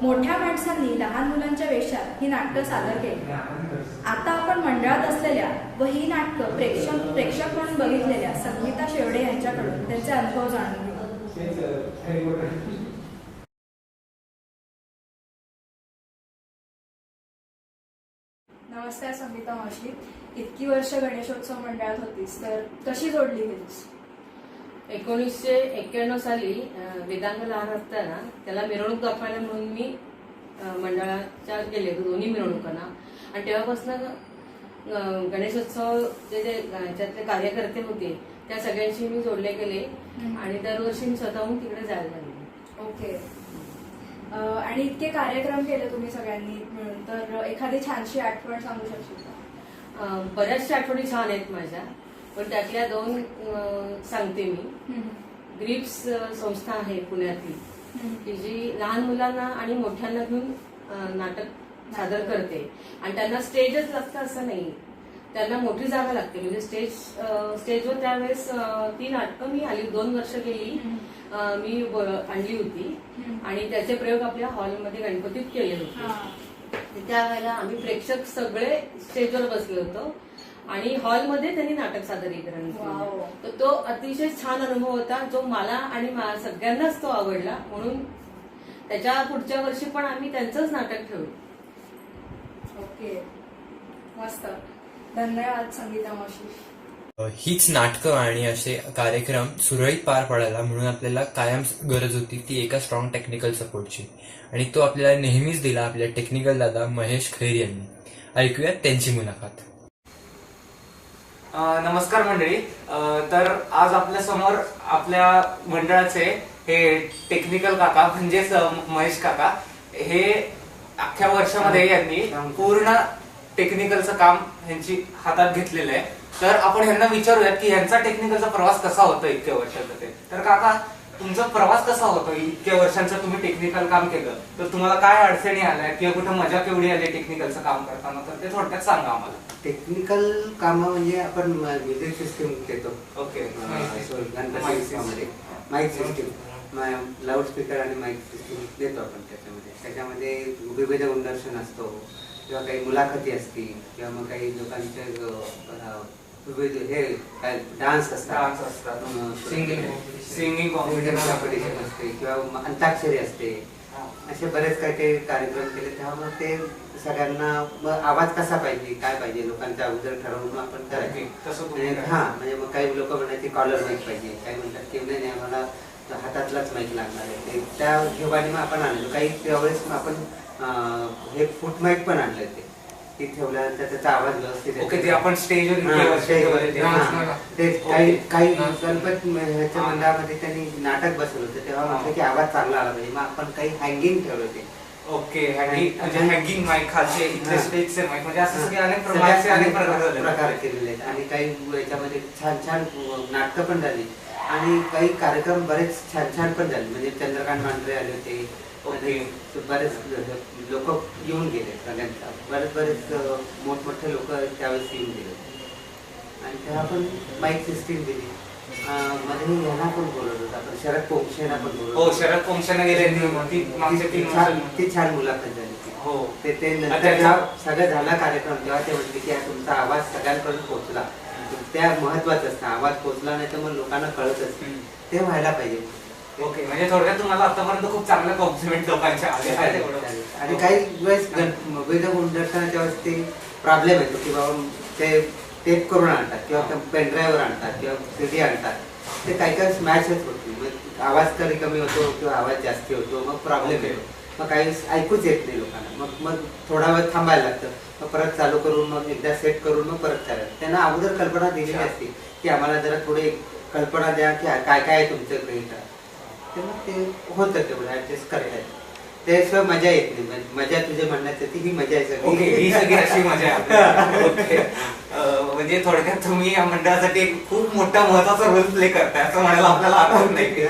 मोठ्या माणसांनी लहान मुलांच्या वेशात ही नाटकं सादर केली. आता आपण मंडळात असलेल्या व ही नाटकं प्रेक्षक म्हणून बघितलेल्या संगीता शेवडे यांच्याकडून त्यांचे अनुभव जाणून घेऊ.
नमस्कार संगीता मावशी. इतकी वर्ष गणेशोत्सव मंडळात होतीस तर कशी जोडली गेलीस?
1991 साली वेदांग लहान असताना त्याला मिरवणूक दाखवायला म्हणून मी मंडळाच्या गेले दोन्ही मिरवणुकांना, आणि तेव्हापासून गणेशोत्सव जे याच्यातले कार्यकर्ते होते त्या सगळ्यांशी मी जोडले गेले आणि दरवर्षी मी स्वतःहून तिकडे जायला लागले.
ओके. आणि इतके कार्यक्रम केले तुम्ही सगळ्यांनी मिळून, तर एखादी छानशी आठवण सांगू शकशील का?
बऱ्याचशा आठवणी छान आहेत माझ्या, पण त्यातल्या 2 सांगते मी. ग्रिप्स संस्था आहे पुण्यातली, की जी लहान मुलांना आणि मोठ्यांना घेऊन नाटक सादर करते, आणि त्यांना स्टेजच लागतं असं नाही, त्यांना मोठी जागा लागते. म्हणजे स्टेजवर त्यावेळेस 3 नाटकं मी आली 2 वर्ष गेली मी आणली होती, आणि त्याचे प्रयोग आपल्या हॉलमध्ये गणपतीत केले होते. त्यावेळेला आम्ही प्रेक्षक सगळे स्टेजवर बसलो होतो आणि हॉलमध्ये त्यांनी नाटक सादरीकरण केलं. तर तो अतिशय छान अनुभव होता, जो मला आणि सगळ्यांनाच तो आवडला. म्हणून त्याच्या पुढच्या वर्षी पण आम्ही त्यांचंच नाटक ठेवलं.
ओके, मस्त. धन्यवाद संगीता मावशी.
हीच नाटकं आणि असे कार्यक्रम सुरळीत पार पडायला म्हणून आपल्याला कायम गरज होती ती एका स्ट्रॉंग टेक्निकल सपोर्टची, आणि तो आपल्याला नेहमीच दिला आपल्या टेक्निकल दादा महेश खैर यांनी. ऐकूयात त्यांची मुलाखत.
नमस्कार मंडळी. तर आज आपल्या समोर आपल्या मंडळाचे हे टेक्निकल काका म्हणजेच महेश काका, हे अख्ख्या वर्षामध्ये यांनी पूर्ण टेक्निकलचं काम यांची हातात घेतलेलं आहे. तर आपण ह्यांना विचारूयात की ह्यांचा टेक्निकलचा प्रवास कसा होता इतक्या वर्षाचा. ते तर काका, तुमचा प्रवास कसा होता? इतक्या वर्षांचा तुम्ही टेक्निकल काम केलं, तर तुम्हाला काय अडचणी आल्या किंवा कुठं मजा केवढी आली टेक्निकलचं काम करताना, तर ते थोडक्यात सांगा आम्हाला.
टेक्निकल काम म्हणजे आपण म्युझिक सिस्टीम देतो.
Okay.
Ganpati mic system, loudspeaker आणि माईक सिस्टीम देतो आपण त्याच्यामध्ये विविध गुणदर्शन असतो, किंवा काही मुलाखती असतील, किंवा मग काही लोकांचे विविध हे डान्स असतात,
सिंगिंग
कॉम्पिटिशन असते, किंवा अंताक्षरी असते. असे बरेच काही काही कार्यक्रम केले. त्यामुळे ते सगळ्यांना आवाज कसा पाहिजे, काय पाहिजे, लोकांच्या अगोदर ठरवून आपण करायचे. हा, म्हणजे मग काही लोक म्हणायचे कॉलर माईक पाहिजे, काही म्हणतात की नाही आम्हाला हातातलाच माईक लागणार आहे. ते त्या हिशोबाने मग आपण आणलो. काही त्यावेळेस आपण हे फुट माईक पण आणलं, ते ठेवल्यानंतर त्याचा आवाज व्यवस्थित
ते आपण स्टेजवर
ते काही गणपती ह्याच्या मंडळामध्ये त्यांनी नाटक बसवलं होतं, तेव्हा म्हटलं की आवाज चांगला आला पाहिजे. मग आपण काही हँगिंग ठेवलं होते.
ओके, हँगिंग माईक, खालचे इथले स्टेजचे माईक, म्हणजे असं सगळे अनेक प्रकार
केलेले आहेत. आणि काही याच्यामध्ये छान छान नाटकं पण झाली, आणि काही कार्यक्रम बरेच छान छान पण झाले. म्हणजे चंद्रकांत मांढरे आले होते, बरेच लोक येऊन गेले, सगळ्यांचा बरेच मोठमोठे लोक त्यावेळेस येऊन गेले. आणि तेव्हा आपण माईक सिस्टीम दिली. मध्ये यांना पण बोलवलं होतं आपण, शरद पोंक्षेना पण बोलवलं.
हो, शरद पोंक्षेना गेले,
ती छान मुलाखत झाली. हो, ते नंतर सगळं झाला कार्यक्रम, तेव्हा ते म्हटले की तुमचा आवाज सगळ्यांपर्यंत पोहोचला. त्या महत्वाचं असतं, आवाज पोहोचला नाही तर मग लोकांना कळतच, ते व्हायला पाहिजे.
ओके, म्हणजे थोडक्यात तुम्हाला आतापर्यंत खूप चांगलं कॉम्प्लिमेंट लोकांचे आले.
आणि काही वेळेस विविध गुणदर्शनाच्या वेळेस ते प्रॉब्लेम येतो की बाबा ते टेप करून आणतात, किंवा पेनड्राईव्हवर आणतात, किंवा सीडी आणतात. ते काही काही मॅचच होती, मग आवाज कधी कमी होतो किंवा आवाज जास्ती होतो, मग प्रॉब्लेम येतो. मग काही ऐकूच येत नाही लोकांना. मग थोडा वेळ थांबायला लागतं, मग परत चालू करून मग एकदा सेट करून मग परत करायचं. त्यांना अगोदर कल्पना दिलेली असते की आम्हाला जरा थोडी कल्पना द्या की काय काय आहे तुमच्याकडे, तेव्हा ते होतं तेवढं ऍडजस्ट करता येतं. त्याशिवाय मजा येत नाही. मजा तुझ्या म्हणण्यात येते, ही मजा आहे
ही सगळी अशी मजा आहे. ओके, म्हणजे थोडक्यात तुम्ही या मंडळासाठी खूप मोठा महत्वाचा रोल प्ले करताय असं म्हणायला आपल्याला आठवत नाही.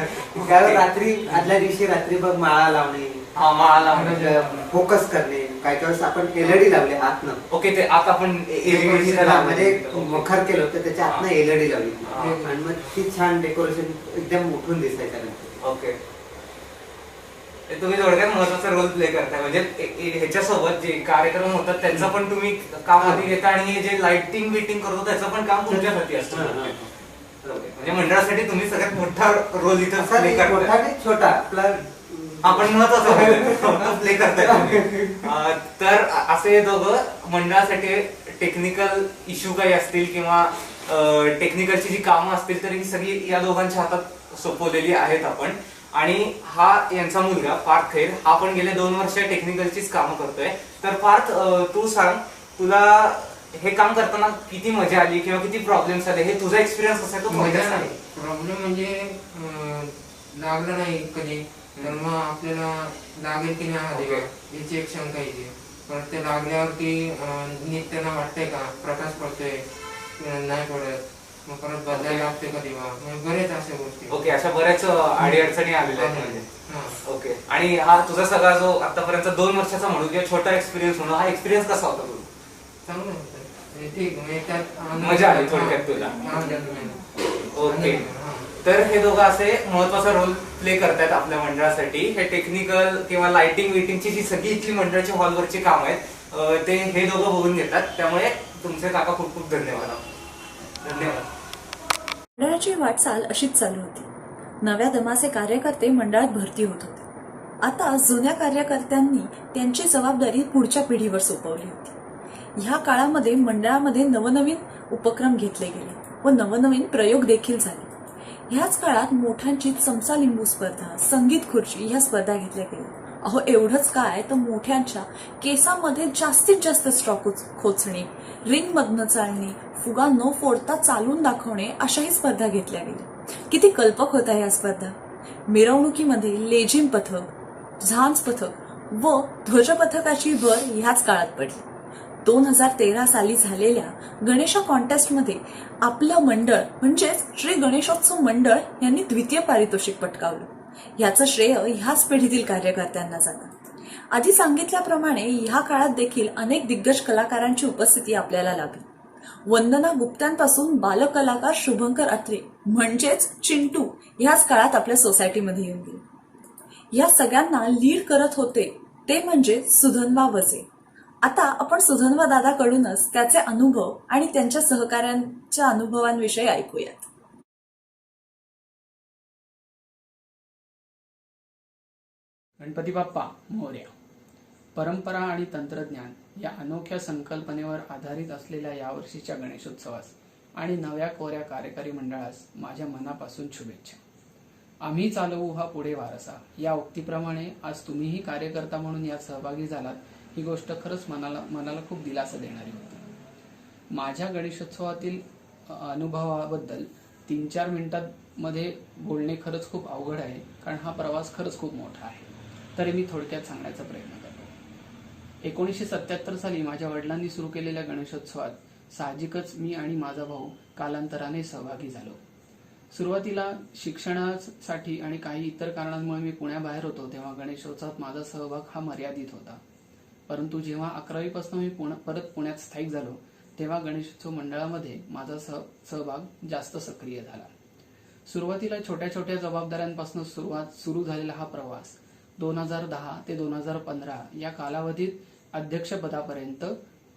रात्री आदल्या दिवशी रात्री बघ माळा लावणे,
माळा लावणे,
फोकस करणे, काही वेळेस आपण एलईडी लावले आतनं.
ओके, ते आता आपण
मध्ये मखर केलं होतं, त्याच्या आतनं एलईडी लावली आणि मग ती छान डेकोरेशन एकदम उठून दिसायचं.
ओके, तुम्ही थोडक्यात महत्वाचा रोल प्ले करताय. म्हणजे ह्याच्यासोबत जे कार्यक्रम होतात त्यांचं पण तुम्ही काम हाती घेता आणि हे जे लाइटिंग बिटिंग करतो त्याचं पण काम तुमच्या हाती असतं. म्हणजे मंडळासाठी तुम्ही सगळ्यात मोठा रोल इथं प्ले करताय.
छोटा आपला
आपण महत्वाचा प्ले करताय. तर असे दोघं मंडळासाठी टेक्निकल इश्यू काही असतील किंवा टेक्निकलची जी कामं असतील तर ही सगळी या दोघांच्या हातात सोपवलेली आहेत आपण. आणि हा यांचा मुलगा पार्थ खैर हा पण गेले 2 वर्ष टेक्निकलचीच कामं करतोय. तर पार्थ, तू सांग, तुला हे काम करताना किती मजा आली किंवा किती प्रॉब्लेम्स आले, हे तुझा एक्सपिरियन्स कसा आहे तो
मजा नाही. प्रॉब्लेम म्हणजे लागलं नाही कधी तर मग आपल्याला लागेल की नाही याची एक शंका येते. परत ते लागल्यावरती नीट त्यांना वाटतंय का प्रकाश पडतोय नाही पडत, मग परत बदलायला लागते कधी बरेच अशा गोष्टी.
ओके, अशा बऱ्याच अडीअडचणी आलेल्या आहेत म्हणजे. ओके, आणि हा तुझा सगळा जो आतापर्यंत 2 वर्षाचा म्हणू किंवा छोटा एक्सपिरियन्स म्हणून हा एक्सपिरियन्स कसा होता तुझा?
चांगलं होतं, ठीक, म्हणजे त्यात
मजा आली थोडक्यात तुला. ओके, तर हे दोघं असे महत्वाचा रोल प्ले करतायत आपल्या मंडळासाठी. हे टेक्निकल किंवा लाइटिंग विटिंगची जी सगळी इथली मंडळाची हॉलवरची काम आहेत ते हे दोघं बघून घेतात. त्यामुळे तुमचे काका खूप खूप धन्यवाद.
मंडळाची वाटचाल अशीच चालू होती. नव्या दमाचे कार्यकर्ते मंडळात भरती होत होते. आता जुन्या कार्यकर्त्यांनी त्यांची जबाबदारी पुढच्या पिढीवर सोपवली होती. ह्या काळामध्ये मंडळामध्ये नवनवीन उपक्रम घेतले गेले व नवनवीन प्रयोग देखील झाले. ह्याच काळात मोठ्यांची चमचा लिंबू स्पर्धा, संगीत खुर्ची ह्या स्पर्धा घेतल्या गेल्या. अहो, एवढंच काय तर मोठ्यांच्या केसामध्ये जास्तीत जास्त स्ट्रॉक खोचणे, रिंग मधनं चालणे, फुगा न फोडता चालून दाखवणे अशाही स्पर्धा घेतल्या गेल्या. किती कल्पक होत्या या स्पर्धा. मिरवणुकीमध्ये लेझिम पथक, झांज पथक व ध्वज पथकाची भर ह्याच काळात पडली. 2013 साली झालेल्या गणेश कॉन्टेस्टमध्ये आपलं मंडळ म्हणजेच श्री गणेशोत्सव मंडळ यांनी 2य पारितोषिक पटकावलं. याचं श्रेय ह्याच पिढीतील कार्यकर्त्यांना जातं. आधी सांगितल्याप्रमाणे ह्या काळात देखील अनेक दिग्गज कलाकारांची उपस्थिती आपल्याला लाभली. वंदना गुप्त्यांपासून बालकलाकार शुभंकर अत्रे म्हणजेच चिंटू ह्याच काळात आपल्या सोसायटीमध्ये येऊन गेले. या सगळ्यांना लीड करत होते ते म्हणजे सुधन्वा वजे. आता आपण सुधन्वा दादाकडूनच त्याचे अनुभव आणि त्यांच्या सहकाऱ्यांच्या अनुभवांविषयी ऐकूयात.
गणपती बाप्पा मोरया. परंपरा आणि तंत्रज्ञान या अनोख्या संकल्पनेवर आधारित असलेल्या यावर्षीच्या गणेशोत्सवास आणि नव्या कोऱ्या कार्यकारी मंडळास माझ्या मनापासून शुभेच्छा. आम्ही चालवू हा पुढे वारसा या उक्तीप्रमाणे आज तुम्हीही कार्यकर्ता म्हणून यात सहभागी झालात ही गोष्ट खरंच मनाला खूप दिलासा देणारी होती. माझ्या गणेशोत्सवातील अनुभवाबद्दल 3-4 मिनिटांमध्ये बोलणे खरंच खूप अवघड आहे, कारण हा प्रवास खरंच खूप मोठा आहे. तरी मी थोडक्यात सांगण्याचा प्रयत्न करतो. 1977 साली माझ्या वडिलांनी सुरू केलेल्या गणेशोत्सवात साहजिकच मी आणि माझा भाऊ कालांतराने सहभागी झालो. सुरुवातीला शिक्षणासाठी आणि काही इतर कारणांमुळे मी पुण्याबाहेर होतो, तेव्हा गणेशोत्सवात माझा सहभाग हा मर्यादित होता. परंतु जेव्हा 11वीपासून मी परत पुण्यात स्थायिक झालो तेव्हा गणेशोत्सव मंडळामध्ये माझा सहभाग जास्त सक्रिय झाला. सुरुवातीला छोट्या छोट्या जबाबदाऱ्यांपासून सुरू झालेला हा प्रवास 2010 ते 2015 या कालावधीत अध्यक्षपदापर्यंत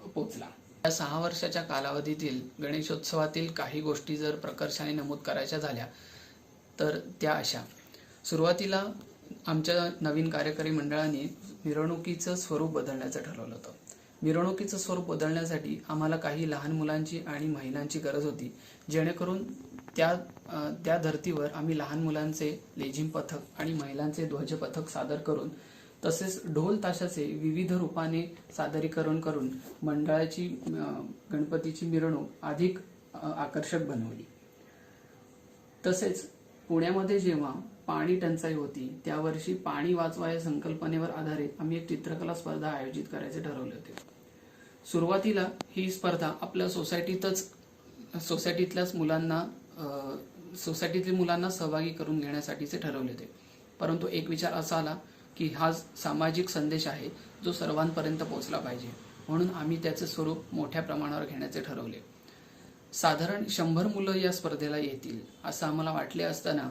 पोहोचला. या 6 वर्षाच्या कालावधीतील गणेशोत्सवातील काही गोष्टी जर प्रकर्षाने नमूद करायच्या झाल्या तर त्या अशा. सुरुवातीला आमच्या नवीन कार्यकारी मंडळाने मिरवणुकीचं स्वरूप बदलण्याचं ठरवलं होतं. मिरवणुकीचं स्वरूप बदलण्यासाठी आम्हाला काही लहान मुलांची आणि महिलांची गरज होती, जेणेकरून त्या धर्तीवर आम्ही लहान मुलांचे लेझिम पथक आणि महिलांचे ध्वज पथक सादर करून तसेच ढोल ताशाचे विविध रूपाने सादरीकरण करून मंडळाची गणपतीची मिरवणूक अधिक आकर्षक बनवली. तसेच पुण्यामध्ये जेव्हा पाणी टंचाई होती त्या वर्षी पाणी वाचवा या संकल्पनेवर आधारित आम्ही एक चित्रकला स्पर्धा आयोजित करायचे ठरवले होते. सुरुवातीला ही स्पर्धा आपल्या सोसायटीतल्याच मुलांना सहभागी करून घेण्यासाठीचे ठरवले होते. परंतु एक विचार असा आला की हा सामाजिक संदेश आहे जो सर्वांपर्यंत पोहोचला पाहिजे, म्हणून आम्ही त्याचं स्वरूप मोठ्या प्रमाणावर घेण्याचे ठरवले. साधारण 100 मुलं या स्पर्धेला येतील असं आम्हाला वाटले असताना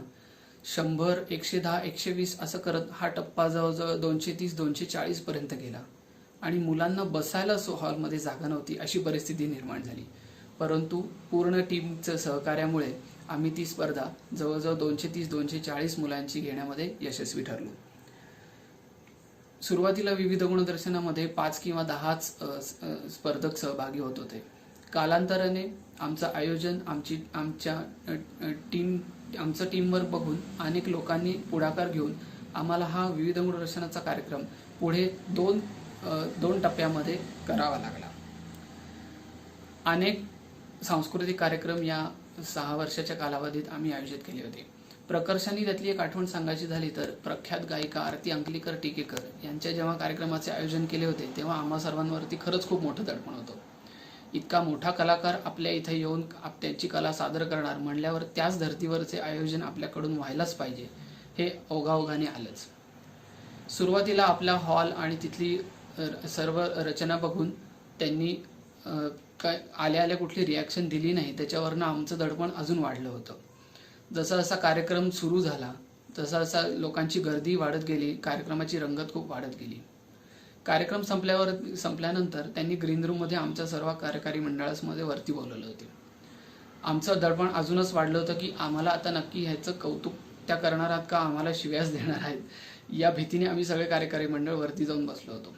100, 110, 120 असं करत हा टप्पा जवळजवळ 230-240 पर्यंत गेला आणि मुलांना बसायला हॉलमध्ये जागा नव्हती अशी परिस्थिती निर्माण झाली. परंतु पूर्ण टीमच्या सहकार्यामुळे आम्ही ती स्पर्धा जवळजवळ 230-240 मुलांची घेण्यामध्ये यशस्वी ठरलो. सुरुवातीला विविध गुणदर्शनामध्ये 5 किंवा 10 स्पर्धक सहभागी होत होते. कालांतराने आमचं आयोजन, आमचं टीमवर्क बघून अनेक लोकांनी पुढाकार घेऊन आम्हाला हा विविध गुणदर्शनाचा कार्यक्रम पुढे दोन टप्प्यामध्ये करावा लागला. अनेक सांस्कृतिक कार्यक्रम या 6 वर्षाच्या कालावधीत आम्ही आयोजित केले होते. प्रकर्षाने त्यातली एक आठवण सांगायची झाली तर प्रख्यात गायिका आरती अंकलीकर टीकेकर यांच्या जेव्हा कार्यक्रमाचे आयोजन केले होते तेव्हा आम्हा सर्वांवरती खरंच खूप मोठं दडपण होतं. इतका मोठा कलाकार आपल्या इथे येऊन त्यांची कला सादर करणार म्हणल्यावर त्याच धर्तीवरचे आयोजन आपल्याकडून व्हायलाच पाहिजे हे ओघाओघाने आलंच. सुरुवातीला आपला हॉल आणि तिथली सर्व रचना बघून त्यांनी आल्या कुठली रिॲक्शन दिली नाही, त्याच्यावरनं आमचं दडपण अजून वाढलं होतं. जसा जसा कार्यक्रम सुरू झाला तसा जसा लोकांची गर्दी वाढत गेली, कार्यक्रमाची रंगत खूप वाढत गेली. कार्यक्रम संपल्यानंतर त्यांनी ग्रीन रूममध्ये आमच्या सर्व कार्यकारी मंडळामध्ये वरती बोलवलं होते. आमचं दडपण अजूनच वाढलं होतं की आम्हाला आता नक्की ह्याचं कौतुक त्या करणार आहात का आम्हाला शिव्यास देणार आहेत, या भीतीने आम्ही सगळे कार्यकारी मंडळ वरती जाऊन बसलो होतो.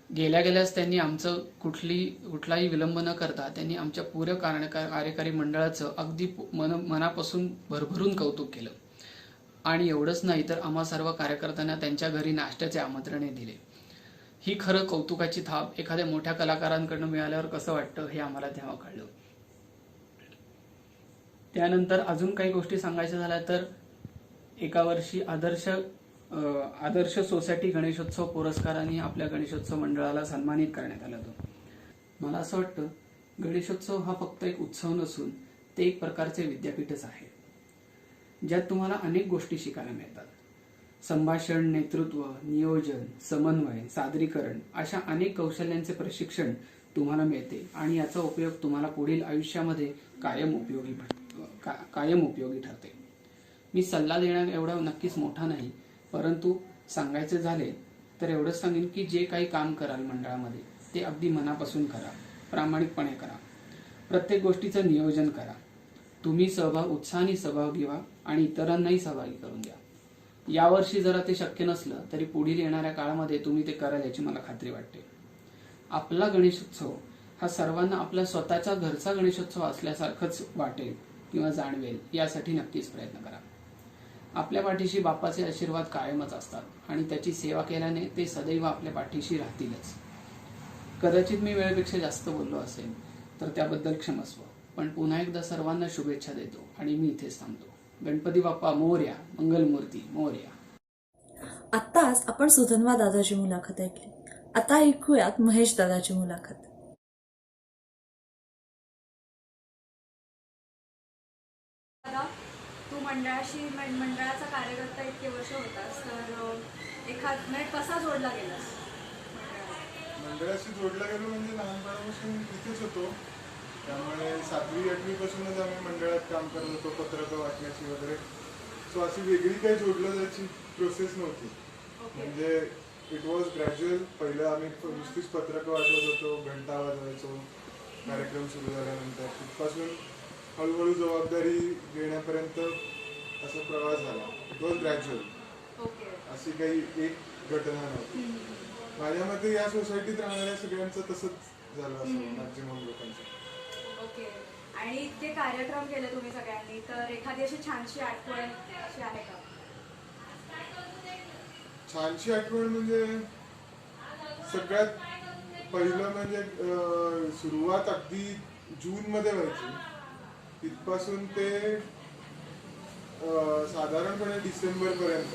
गेल्याच त्यांनी आमचं कुठलाही विलंब न करता त्यांनी आमच्या पुऱ्या कार्यकारी मंडळाचं अगदी मनापासून भरभरून कौतुक केलं. आणि एवढंच नाही तर आम्हा सर्व कार्यकर्त्यांना त्यांच्या घरी नाश्त्याचे आमंत्रणे दिले. ही खरं कौतुकाची थाप एखाद्या मोठ्या कलाकारांकडून मिळाल्यावर कसं वाटतं हे आम्हाला तेव्हा कळलं. त्यानंतर अजून काही गोष्टी सांगायच्या झाल्या तर एका वर्षी आदर्श सोसायटी गणेशोत्सव पुरस्काराने आपल्या गणेशोत्सव मंडळाला सन्मानित करण्यात आलं होतं. मला असं वाटतं गणेशोत्सव हा फक्त एक उत्सव नसून ते एक प्रकारचे विद्यापीठच आहे, ज्यात तुम्हाला अनेक गोष्टी शिकायला मिळतात. संभाषण, नेतृत्व, नियोजन, समन्वय, सादरीकरण अशा अनेक कौशल्यांचे प्रशिक्षण तुम्हाला मिळते आणि याचा उपयोग तुम्हाला पुढील आयुष्यामध्ये कायम उपयोगी ठरते. मी सल्ला देणार एवढा नक्कीच मोठा नाही, परंतु सांगायचे झाले तर एवढंच सांगेन की जे काही काम कराल मंडळामध्ये ते अगदी मनापासून करा, प्रामाणिकपणे करा, प्रत्येक गोष्टीचं नियोजन करा. तुम्ही उत्साहाने सहभागी व्हा आणि इतरांनाही सहभागी करून द्या. यावर्षी जरा ते शक्य नसलं तरी पुढील येणाऱ्या काळामध्ये तुम्ही ते कराल याची मला खात्री वाटते. आपला गणेशोत्सव हा सर्वांना आपल्या स्वतःच्या घरचा गणेशोत्सव असल्यासारखंच वाटेल किंवा जाणवेल यासाठी नक्कीच प्रयत्न करा. आपल्या पाठीशी बाप्पाचे आशीर्वाद कायमच असतात आणि त्याची सेवा केल्याने ते सदैव आपल्या पाठीशी राहतीलच. कदाचित मी वेळेपेक्षा जास्त बोललो असेल तर त्याबद्दल क्षमस्व, पण पुन्हा एकदा सर्वांना शुभेच्छा देतो आणि मी इथेच थांबतो. गणपती बाप्पा मोरया, मंगलमूर्ती मोरया.
आत्ताच आपण सुधन्वा दादाची मुलाखत ऐकली. आता ऐकूयात महेश दादाची मुलाखत.
तू मंडळाचा कार्यकर्ता इतके वर्ष होतास तर कसा जोडला गेलास?
मंडळाशी जोडला गेलो म्हणजे लहानपणापासून तिथेच होतो, त्यामुळे 7वी-8वी पासूनच आम्ही मंडळात काम करत होतो, पत्रकं वाटण्याची वगैरे. सो अशी वेगळी काही जोडलं जायची प्रोसेस नव्हती. म्हणजे इट वॉज ग्रॅज्युअल. पहिलं आम्ही नुसतीच पत्रकं वाटत होतो, घंटा वाजवायचो कार्यक्रम सुरू झाल्यानंतर. तिथपासून हळूहळू जबाबदारी घेण्यापर्यंत असा प्रवास झाला. It was gradual. अशी काही एक घटना नव्हती. माझ्या मते या सोसायटीत राहणाऱ्या सगळ्यांचं तसंच झालं असं मॅक्झिमम लोकांचं.
ओके. आणि इतके कार्यक्रम केले तुम्ही सगळ्यांनी, तर एखादी अशी छानशी आठवण अशी आहे का?
छानशी आठवण म्हणजे सगळ्यात पहिलं म्हणजे सुरुवात अगदी जूनमध्ये व्हायची. तिथपासून ते साधारणपणे डिसेंबरपर्यंत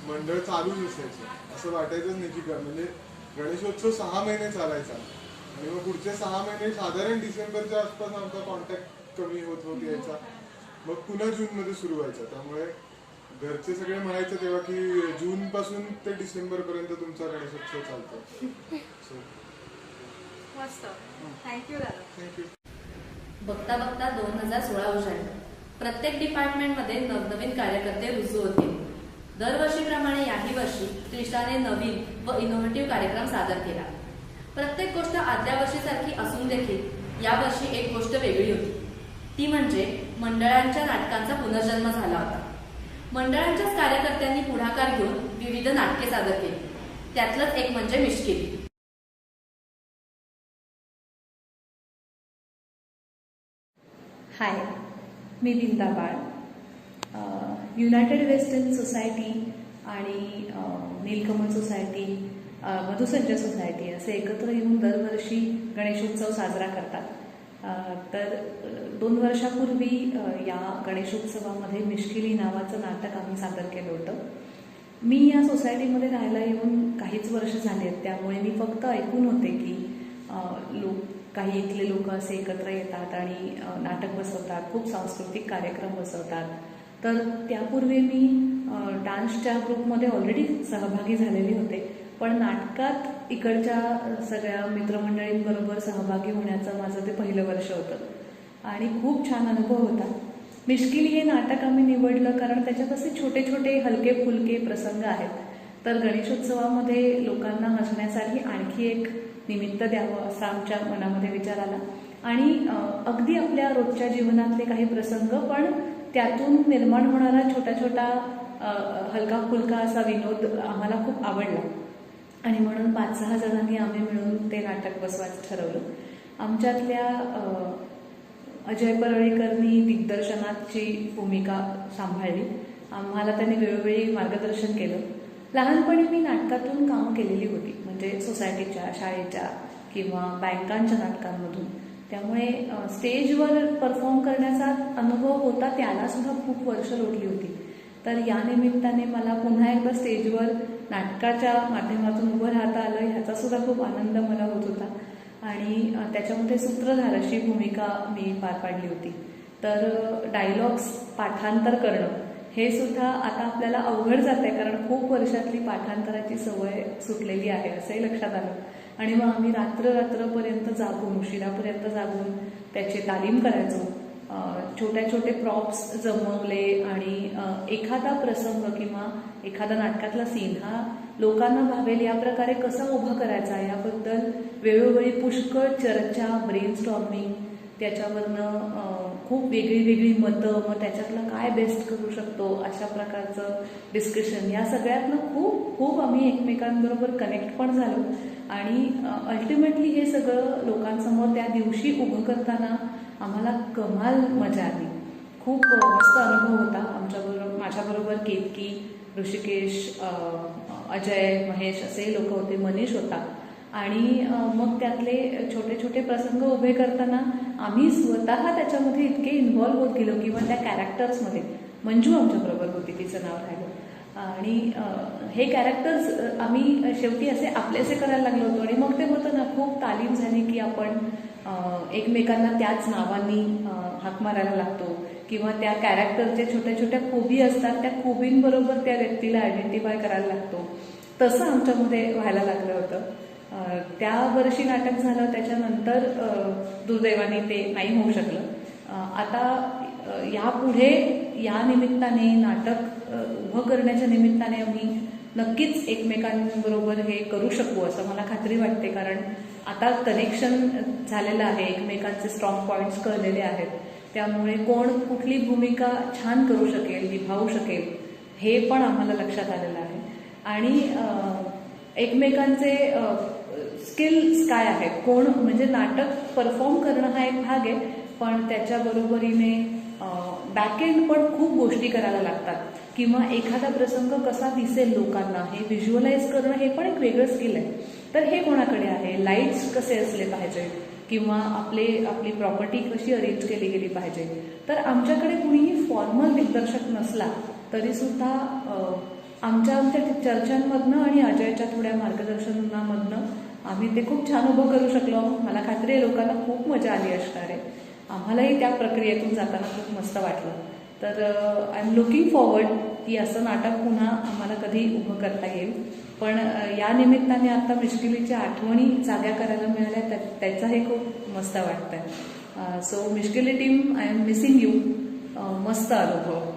मंडळ चालूच असायचं. असं वाटायचंच नाही की म्हणजे गणेशोत्सव 6 महिने चालायचा आणि मग पुढचे 6 महिने साधारण डिसेंबरच्या आसपास आमचा कॉन्टॅक्ट कमी होत यायचा. मग पुन्हा जूनमध्ये सुरू व्हायचा. त्यामुळे घरचे सगळे म्हणायचे तेव्हा की जून पासून ते डिसेंबर पर्यंत तुमचा गणेशोत्सव चालतो.
मस्त. थँक्यू दादा.
थँक्यू.
बघता बघता 2016 उजाडलं. प्रत्येक डिपार्टमेंटमध्ये नवनवीन कार्यकर्ते रुजू होते. दरवर्षीप्रमाणे याही वर्षी त्रिशाने नवीन व इनोव्हेटिव्ह कार्यक्रम सादर केला. प्रत्येक गोष्ट आदल्या वर्षीसारखी असून देखील यावर्षी एक गोष्ट वेगळी होती. ती म्हणजे मंडळांच्या नाटकांचा पुनर्जन्म झाला होता. मंडळांच्याच कार्यकर्त्यांनी पुढाकार घेऊन विविध नाटके सादर केली. त्यातलंच एक म्हणजे मिश्किली.
हाय, मी बिंदा बाळ. युनायटेड वेस्टर्न सोसायटी आणि नीलकमल सोसायटी, मधुसंजय सोसायटी असे एकत्र येऊन दरवर्षी गणेशोत्सव साजरा करतात. तर 2 वर्षापूर्वी या गणेशोत्सवामध्ये मिश्किली नावाचं नाटक आम्ही सादर केलं होतं. मी या सोसायटीमध्ये राहायला येऊन काहीच वर्ष झाली आहेत, त्यामुळे मी फक्त ऐकून होते की काही इथले लोक असे एकत्र येतात आणि नाटक बसवतात, खूप सांस्कृतिक कार्यक्रम बसवतात. तर त्यापूर्वी मी डान्सच्या ग्रुपमध्ये ऑलरेडी सहभागी झालेले होते, पण नाटकात इकडच्या सगळ्या मित्रमंडळींबरोबर सहभागी होण्याचं माझं ते पहिलं वर्ष होतं आणि खूप छान अनुभव होता. मिश्किली हे नाटक आम्ही निवडलं कारण त्याच्यात असे छोटे छोटे हलके फुलके प्रसंग आहेत. तर गणेशोत्सवामध्ये लोकांना हसण्यासाठी आणखी एक निमित्त द्यावं असा आमच्या मनामध्ये विचार आला आणि अगदी आपल्या रोजच्या जीवनातले काही प्रसंग पण त्यातून निर्माण होणारा छोटा छोटा हलका फुलका असा विनोद आम्हाला खूप आवडला आणि म्हणून 5-6 जणांनी आम्ही मिळून ते नाटक बसवायचं ठरवलं. आमच्यातल्या अजय परळेकरनी दिग्दर्शनाची भूमिका सांभाळली. आम्हाला त्यांनी वेळोवेळी मार्गदर्शन केलं. लहानपणी मी नाटकातून कामं केलेली होती, म्हणजे सोसायटीच्या, शाळेच्या किंवा बँकांच्या नाटकांमधून. त्यामुळे स्टेजवर परफॉर्म करण्याचा अनुभव होता, त्याला सुद्धा खूप वर्ष लोटली होती. तर या निमित्ताने मला पुन्हा एकदा स्टेजवर नाटकाच्या माध्यमातून उभं राहता आलं, ह्याचा सुद्धा खूप आनंद मला होत होता आणि त्याच्यामध्ये सूत्रधार अशी भूमिका मी पार पाडली होती. तर डायलॉग्स पाठांतर करणं हे सुद्धा आता आपल्याला अवघड जात आहे, कारण खूप वर्षातली पाठांतराची सवय सुटलेली आहे असंही लक्षात आलं. आणि मग आम्ही रात्रपर्यंत जागून, उशिरापर्यंत जागून त्याची तालीम करायचो. छोटे प्रॉप्स जमवले आणि एखादा प्रसंग किंवा एखादा नाटकातला सीन हा लोकांना भावेल या प्रकारे कसा उभा करायचा याबद्दल वेळोवेळी पुष्कळ चर्चा, ब्रेनस्टॉर्मिंग, त्याच्यावरनं खूप वेगळी मतं, मग त्याच्यातलं काय बेस्ट करू शकतो अशा प्रकारचं डिस्कशन, या सगळ्यातनं खूप आम्ही एकमेकांबरोबर कनेक्ट पण झालो आणि अल्टिमेटली हे सगळं लोकांसमोर त्या दिवशी उभं करताना आम्हाला कमाल मजा आली. खूप मस्त अनुभव होता. माझ्याबरोबर केतकी, ऋषिकेश, अजय, महेश असे लोक होते, मनीष होता आणि मग त्यातले छोटे प्रसंग उभे करताना आम्ही स्वतः त्याच्यामध्ये इतके इन्व्हॉल्व्ह होत गेलो किंवा त्या कॅरेक्टर्समध्ये. मंजू आमच्याबरोबर होती, तिचं नाव राहिलं आणि हे कॅरेक्टर्स आम्ही शेवटी असे आपलेसे करायला लागलो होतो आणि मग ते होतं ना, खूप तालीम झाली की आपण एकमेकांना त्याच नावांनी हाक मारायला लागतो किंवा त्या कॅरेक्टरच्या छोट्या खूबी असतात, त्या खूबींबरोबर त्या व्यक्तीला आयडेंटिफाय करायला लागतो. तसं आमच्यामध्ये व्हायला लागलं होतं. त्या वर्षी नाटक झालं, त्याच्यानंतर दुर्दैवाने ते नाही होऊ शकलं. आता यापुढे या निमित्ताने, नाटक उभं करण्याच्या निमित्ताने आम्ही नक्कीच एकमेकांबरोबर हे करू शकू असं मला खात्री वाटते, कारण आता कनेक्शन झालेलं आहे, एकमेकांचे स्ट्रॉंग पॉईंट्स कळलेले आहेत. त्यामुळे कोण कुठली भूमिका छान करू शकेल, निभावू शकेल हे पण आम्हाला लक्षात आलेलं आहे आणि एकमेकांचे स्किल्स काय आहेत, कोण म्हणजे नाटक परफॉर्म करणं हा एक भाग आहे, पण त्याच्या बरोबरीने बॅकएंड पण खूप गोष्टी करायला लागतात किंवा एखादा प्रसंग कसा दिसेल लोकांना हे व्हिज्युअलाइज करणं हे पण एक वेगळं स्किल आहे. तर हे कोणाकडे आहे, लाईट्स कसे असले पाहिजे किंवा आपली प्रॉपर्टी कशी अरेंज केली गेली पाहिजे. तर आमच्याकडे कुणीही फॉर्मल दिग्दर्शक नसला तरीसुद्धा आमच्या चर्चांमधनं आणि अजयच्या थोड्या मार्गदर्शनामधनं आम्ही ते खूप छान उभं करू शकलो. मला खात्री आहे लोकांना खूप मजा आली असणार आहे. आम्हालाही त्या प्रक्रियेतून जाताना खूप मस्त वाटलं. तर आय एम लुकिंग फॉरवर्ड की असं नाटक पुन्हा आम्हाला कधी उभं करता येईल. पण या निमित्ताने आता मिश्किलीच्या आठवणी जाग्या करायला मिळाल्या त्याचं हे खूप मस्त वाटतंय. सो मिश्किली team, I am missing you. मस्त अनुभव.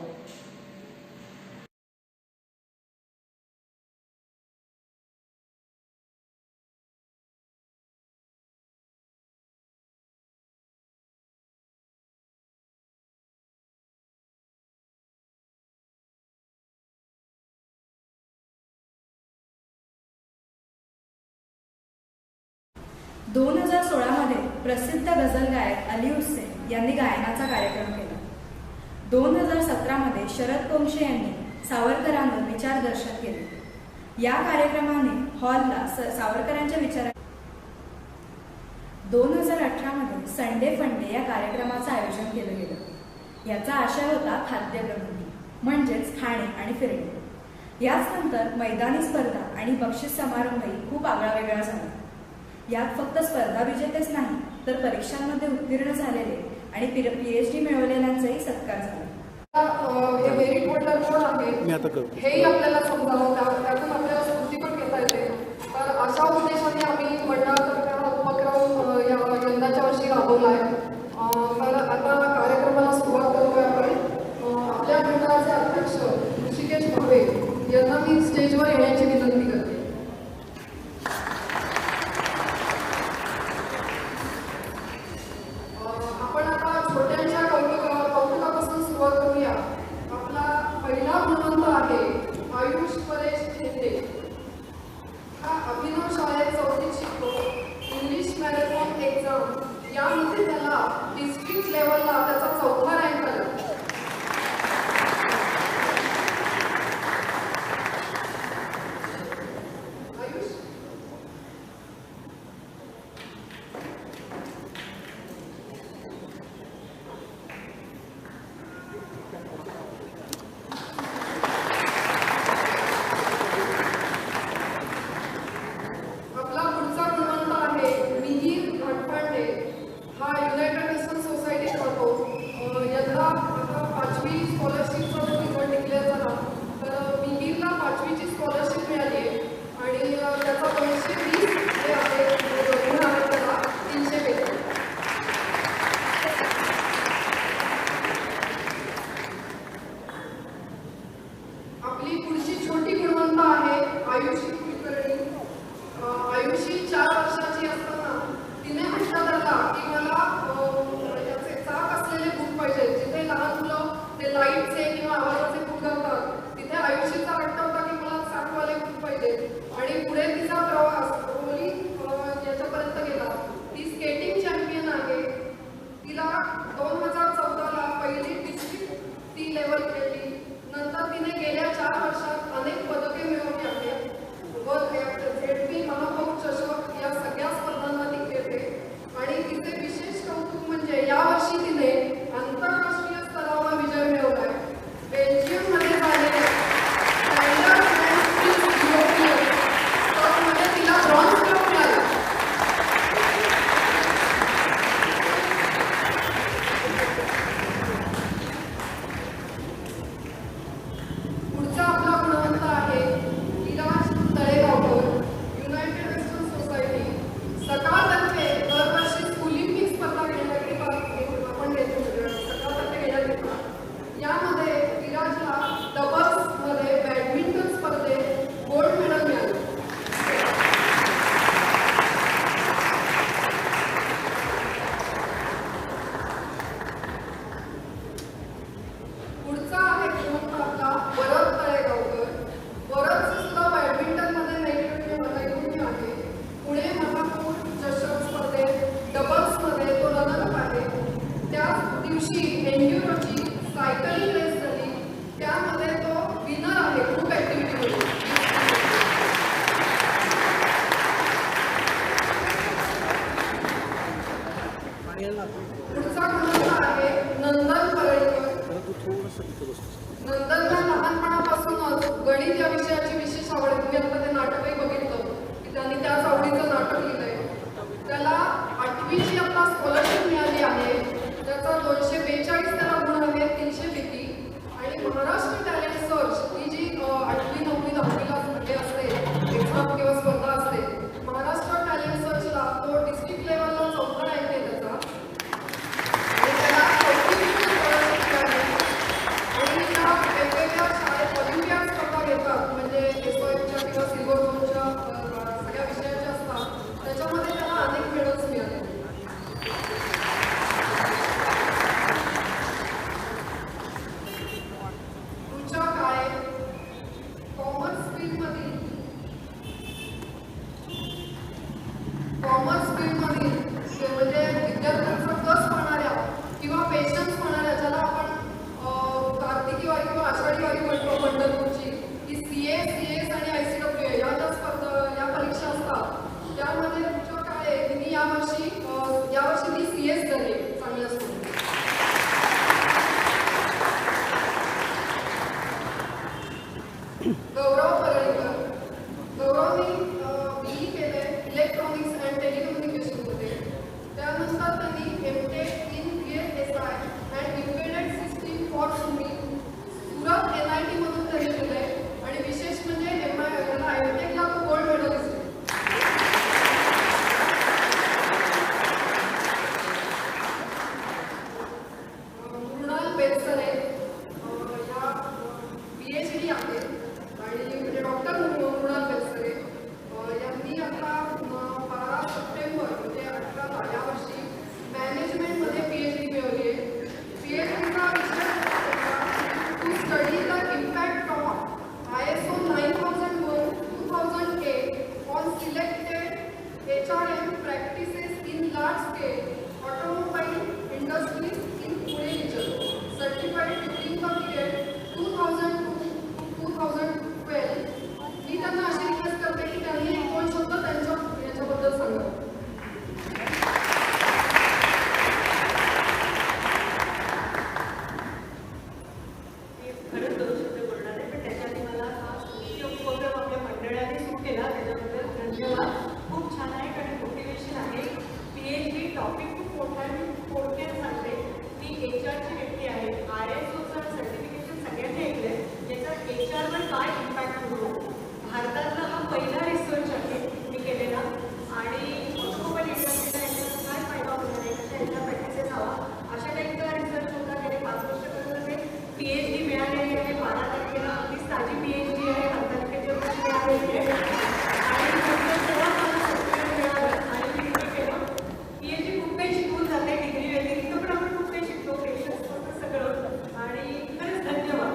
दोन 2016 प्रसिद्ध गझल गायक अली हुसेन यांनी गायनाचा कार्यक्रम केला. 2017 शरद पोंक्षे यांनी सावरकरांवर विचारदर्शन केले. या कार्यक्रमाने हॉलला सावरकरांच्या विचारा 2018 संडे फंडे या कार्यक्रमाचं आयोजन केलं गेलं. याचा आशय होता खाद्यप्रबंधी म्हणजेच खाणे आणि फिरणे. याच नंतर मैदानी स्पर्धा आणि बक्षीस समारंभही खूप आगळावेगळा झाला. यात फक्त स्पर्धा विजेतेच नाही तर परीक्षांमध्ये उत्तीर्ण झालेले आणि PhD मिळवलेल्यांचाही सत्कार झाला.
हे मेरिट मंडळ कोण आहे हेही आपल्याला समजावं, त्यातून आपल्याला स्फूर्ती पण घेता येते. तर अशा उद्देशाने आम्ही मंडळातर्फे हा उपक्रम यंदाच्या वर्षी राबवला आहे. तर आता कार्यक्रमाला सुरुवात करूया आपण. आपल्या मंडळाचे अध्यक्ष ऋषिकेश भावे यांना मी स्टेजवर येण्याची विनंती करते. आपण आता छोट्यांच्या कौतुकापासून सुरुवात करूया. आपला पहिला गुणवंत आहे आयुष परेश ठेंदे. हा अभिनव शाळेत 4थीत शिकतो. इंग्लिश मॅरेथॉन एक्झाम यामध्ये त्याला डिस्ट्रिक्ट लेवलला त्याचा 4था रँक आला. नंदनला लहानपणापासूनच गणित या विषयाची विशेष आवड आहे. तुम्ही आता ते नाटकही बघितलं की त्यांनी त्याच आवडीचं नाटक लिहिलंय. त्याला 8वीची आता स्कॉलरशिप मिळाली आहे. त्याचा 242 त्याला गुण आहेत 300 पैकी. गौरव परळकर. गौरवने BE केले इलेक्ट्रॉनिक्स अँड टेलिकम्युनिकेशनमध्ये. त्यानंतर त्यांनी MTech in VLSI and embedded system for swimming Surat NIT मधून त्यांनी केले आणि विशेष म्हणजे IMTechला तो गोल्ड मेडलिस्ट आहे. मृणाल बेलसरे या PhD आहेत आणि म्हणजे डॉक्टर मृणाल बेलसरे यांनी आता 12 सप्टेंबर म्हणजे 18 यावर्षी मॅनेजमेंटमध्ये PhD मिळवली आहे. PhDचा विषय to study the impact of ISO 9001:2008 on selected HRM practices in large scale automobile industries in Pune region, certified during the period 2002 to 2012. मी त्यांना अशी रिक्वेस्ट करते की त्यांनी एक दोन शब्द याच्याबद्दल सांगा.
खरंच 2 शब्द बोलणार आहे, पण त्याच्याआधी मला हा उपक्रम आपल्या मंडळाने सुरू केला त्याच्याबद्दल धन्यवाद. खूप छान आहे कारण मोटिवेशन आहे. PhD टॉपिक खूप मोठा आहे. मी थोडक्यात सांगते की HRची व्यक्ती आहे. ISOचं सर्टिफिकेशन सगळ्यांनी ऐकलंय. याचा HRवर काय इम्पॅक्ट होतो. भारतातला हा पहिला रिसर्च आहे मी केलेला आणि ऑटोमोबाईल इंडस्ट्रीला याच्यात काय फायदा होणार आहे, कशा याच्या प्रॅक्टिसेस हवा अशा टाईपचा रिसर्च होता. गेले 5 वर्षापर्यंत ते PhD मिळालेली आहे. 12 तारखेला अगदीच ताजी PhD आहे. 8 तारखेच्या वर्षी मिळालेली आहे आणि तेव्हा मला सर्टिफिकेट मिळालं आणि मी डिग्री केलं. PhD खूप काही शिकवून जाते डिग्री व्यतिरिक्त, पण आपण खूप काही शिकतो पेशन्स होतं सगळं आणि खरंच धन्यवाद.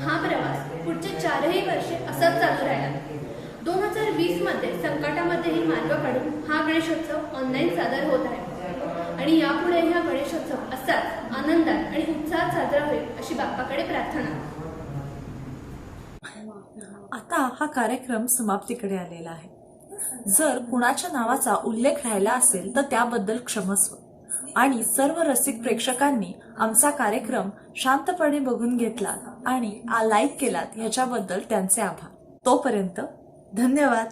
हा प्रवास पुढचे 4ही वर्षे असाच चालू राहिला. 2020 मध्ये संकटामध्येही मार्ग काढून हा गणेशोत्सव ऑनलाईन सादर होत आहे आणि यापुढे हा गणेशोत्सव असाच आनंदात आणि उत्साहात साजरा होईल अशी बाप्पाकडे प्रार्थना.
आता हा कार्यक्रम समाप्तीकडे आलेला आहे. जर कुणाच्या नावाचा उल्लेख राहिला असेल तर त्याबद्दल क्षमस्व. आणि सर्व रसिक प्रेक्षकांनी आमचा कार्यक्रम शांतपणे बघून घेतलात आणि लाईक केलात याच्याबद्दल त्यांचे आभार. तोपर्यंत धन्यवाद.